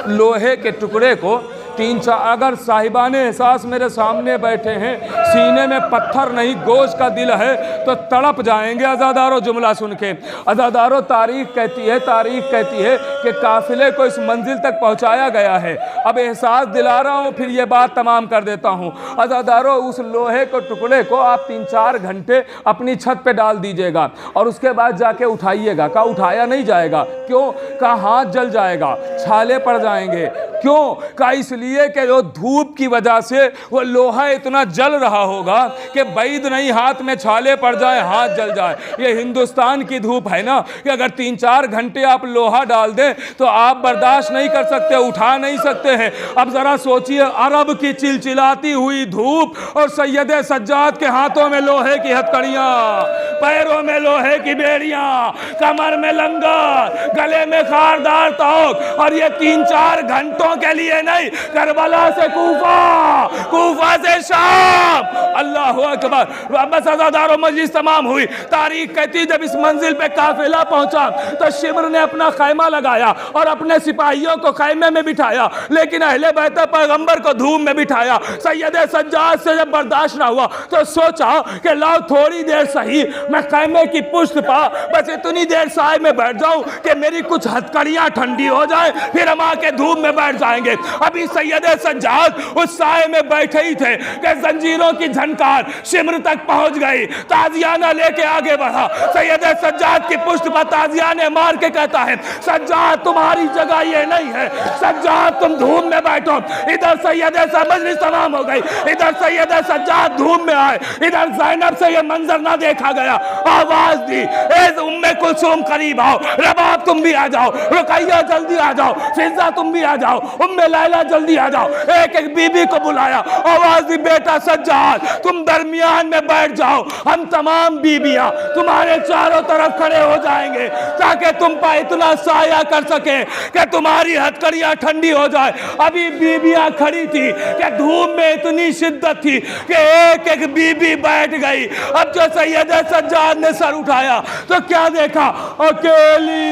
A: लोहे के टुकड़े को तीन चार, अगर साहिबाने एहसास मेरे सामने बैठे हैं, सीने में पत्थर नहीं गोश्त का दिल है, तो तड़प जाएंगे अज़ादारों जुमला सुन के। अज़ादारों तारीख कहती है कि काफिले को इस मंजिल तक पहुंचाया गया है। अब एहसास दिला रहा हूं, फिर ये बात तमाम कर देता हूं। अज़ादारों उस लोहे को टुकड़े को आप 3-4 घंटे अपनी छत पे डाल दीजिएगा और उसके बाद जाके उठाइएगा। कहा उठाया नहीं जाएगा, क्यों? कहा हाथ जल जाएगा, छाले पड़ जाएंगे। क्यों? कहा इसलिए कि जो धूप की वजह से वो लोहा इतना जल रहा होगा कि बैद नहीं हाथ में छाले पड़ जाए, हाथ जल जाए। ये हिंदुस्तान की धूप है ना कि अगर 3-4 घंटे आप लोहा डाल दें तो आप बर्दाश्त नहीं कर सकते, उठा नहीं सकते हैं। अब जरा सोचिए, अरब की चिलचिलाती हुई धूप और सैयद सज्जाद के हाथों में लोहे की हथकड़ियां, पैरों में लोहे की बेड़ियां, कमर में लंगर, गले में खारदार तोक, और ये 3-4 घंटों के लिए नहीं, करबला से कूफा से शाम। अल्लाह अकबर। बस अज़ादारों मजलिस तमाम हुई। तारीख कहती जब इस मंजिल पे काफिला पहुंचा तो शिमर ने अपना खैमा लगाया और अपने सिपाहियों को खैमे में बिठाया, लेकिन अहले बैत पैगंबर को धूम में बिठाया। सैयद सज्जाद से जब बर्दाश्त ना हुआ तो सोचा कि लाओ थोड़ी देर सही मैं खैमे की पुष्ट पा, बस इतनी देर साए में बैठ जाऊं कि मेरी कुछ हथकड़ियां ठंडी हो जाए, फिर हम आके धूप में बैठ जाएंगे। अभी सैयद सज्जाद उस साए में बैठे ही थे कि जंजीरों की झनकार शिमर तक पहुंच गई। ताजियाना लेके आगे बढ़ा। सैयद सज्जाद की पुष्ट पर ताजियाने मार के कहता है, सज्जाद तुम्हारी जगह ये नहीं है, सज्जाद तुम धूम में बैठो। इधर सैयद मजलिस तमाम हो गई, इधर सैयद सज्जाद धूम में आए, इधर ज़ैनब से ये मंजर ना देखा गया। आवाज दी, ए उम्मे कुलसूम करीब आओ, रबाब तुम भी आ जाओ, रुकैया जल्दी आ जाओ, फिजा तुम भी आ जाओ, उम्मे लैला जल्दी आ जाओ। एक एक बीबी को बुलाया, आवाज दी, बेटा सज्जाद तुम दरमियान में बैठ जाओ, हम तमाम बीबियां तुम्हारे चारों तरफ खड़े हो जाएंगे ताकि तुम पर इतना साया कर सके कि तुम्हारी हथकड़ियां ठंडी हो जाए। अभी बीबियां खड़ी थी कि धूप में इतनी शिद्दत थी कि एक एक बीबी बैठ गई। अब जो सैयद सज्जाद ने सर उठाया तो क्या देखा? अकेली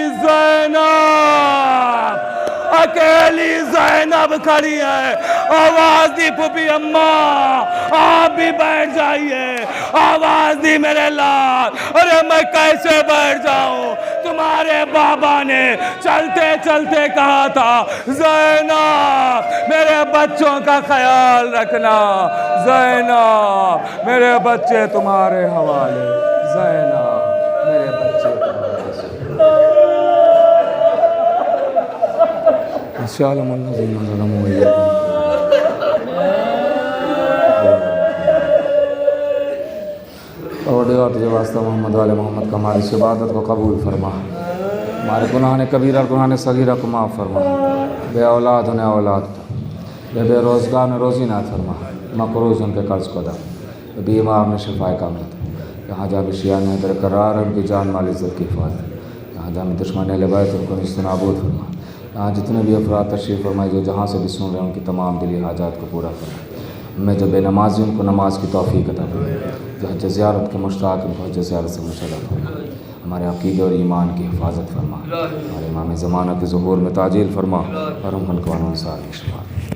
A: ज़ैनब खड़ी है। आवाज दी, फूफी अम्मा आप भी बैठ जाइए। आवाज दी, मेरे लाल, अरे मैं कैसे बैठ जाऊं? तुम्हारे बाबा ने चलते चलते कहा था, ज़ैनब मेरे बच्चों का ख्याल रखना, ज़ैनब मेरे बच्चे तुम्हारे हवाले, ज़ैनब मेरे बच्चे और तुझे वास्ता मोहम्मद वाले मोहम्मद का हमारी इबादत को कबूल फरमा, हमारे गुनाह ने कबीरा गुनाह ने सगीरा को माफ़ फरमा, बे औलाद उन्हें औलाद, बेरोज़गार ने रोज़ी ना फरमा, मकरूज़ उनके कर्ज को दा, बीमार ने शिफाए कामत, यहाँ जहाँ बिशिया ने दरकरार उनकी जान माल इज़्ज़त की हिफाज़त, यहाँ जहाँ दुश्मन अहले बैत उनको निस्तनाबूद फरमा, यहाँ जितने भी अफराद तशरीफ़ फरमाए जो जहाँ से भी सुन रहे हैं उनकी तमाम दिली हाजात को पूरा फरमा। मैं जब बेनमाजी उनको नमाज की तौफ़ीक़ अता फरमा, जो हज ज़ियारत के मुश्ताक़ उनको हज ज़ियारत से मुशर्रफ़ फरमा, हमारे अक़ीदे और ईमान की हिफाजत फरमा, हमारे इमाम ज़माना के ज़ुहूर में ताजील फरमा और हम खलक़वान अंसार की शफ़ाअत।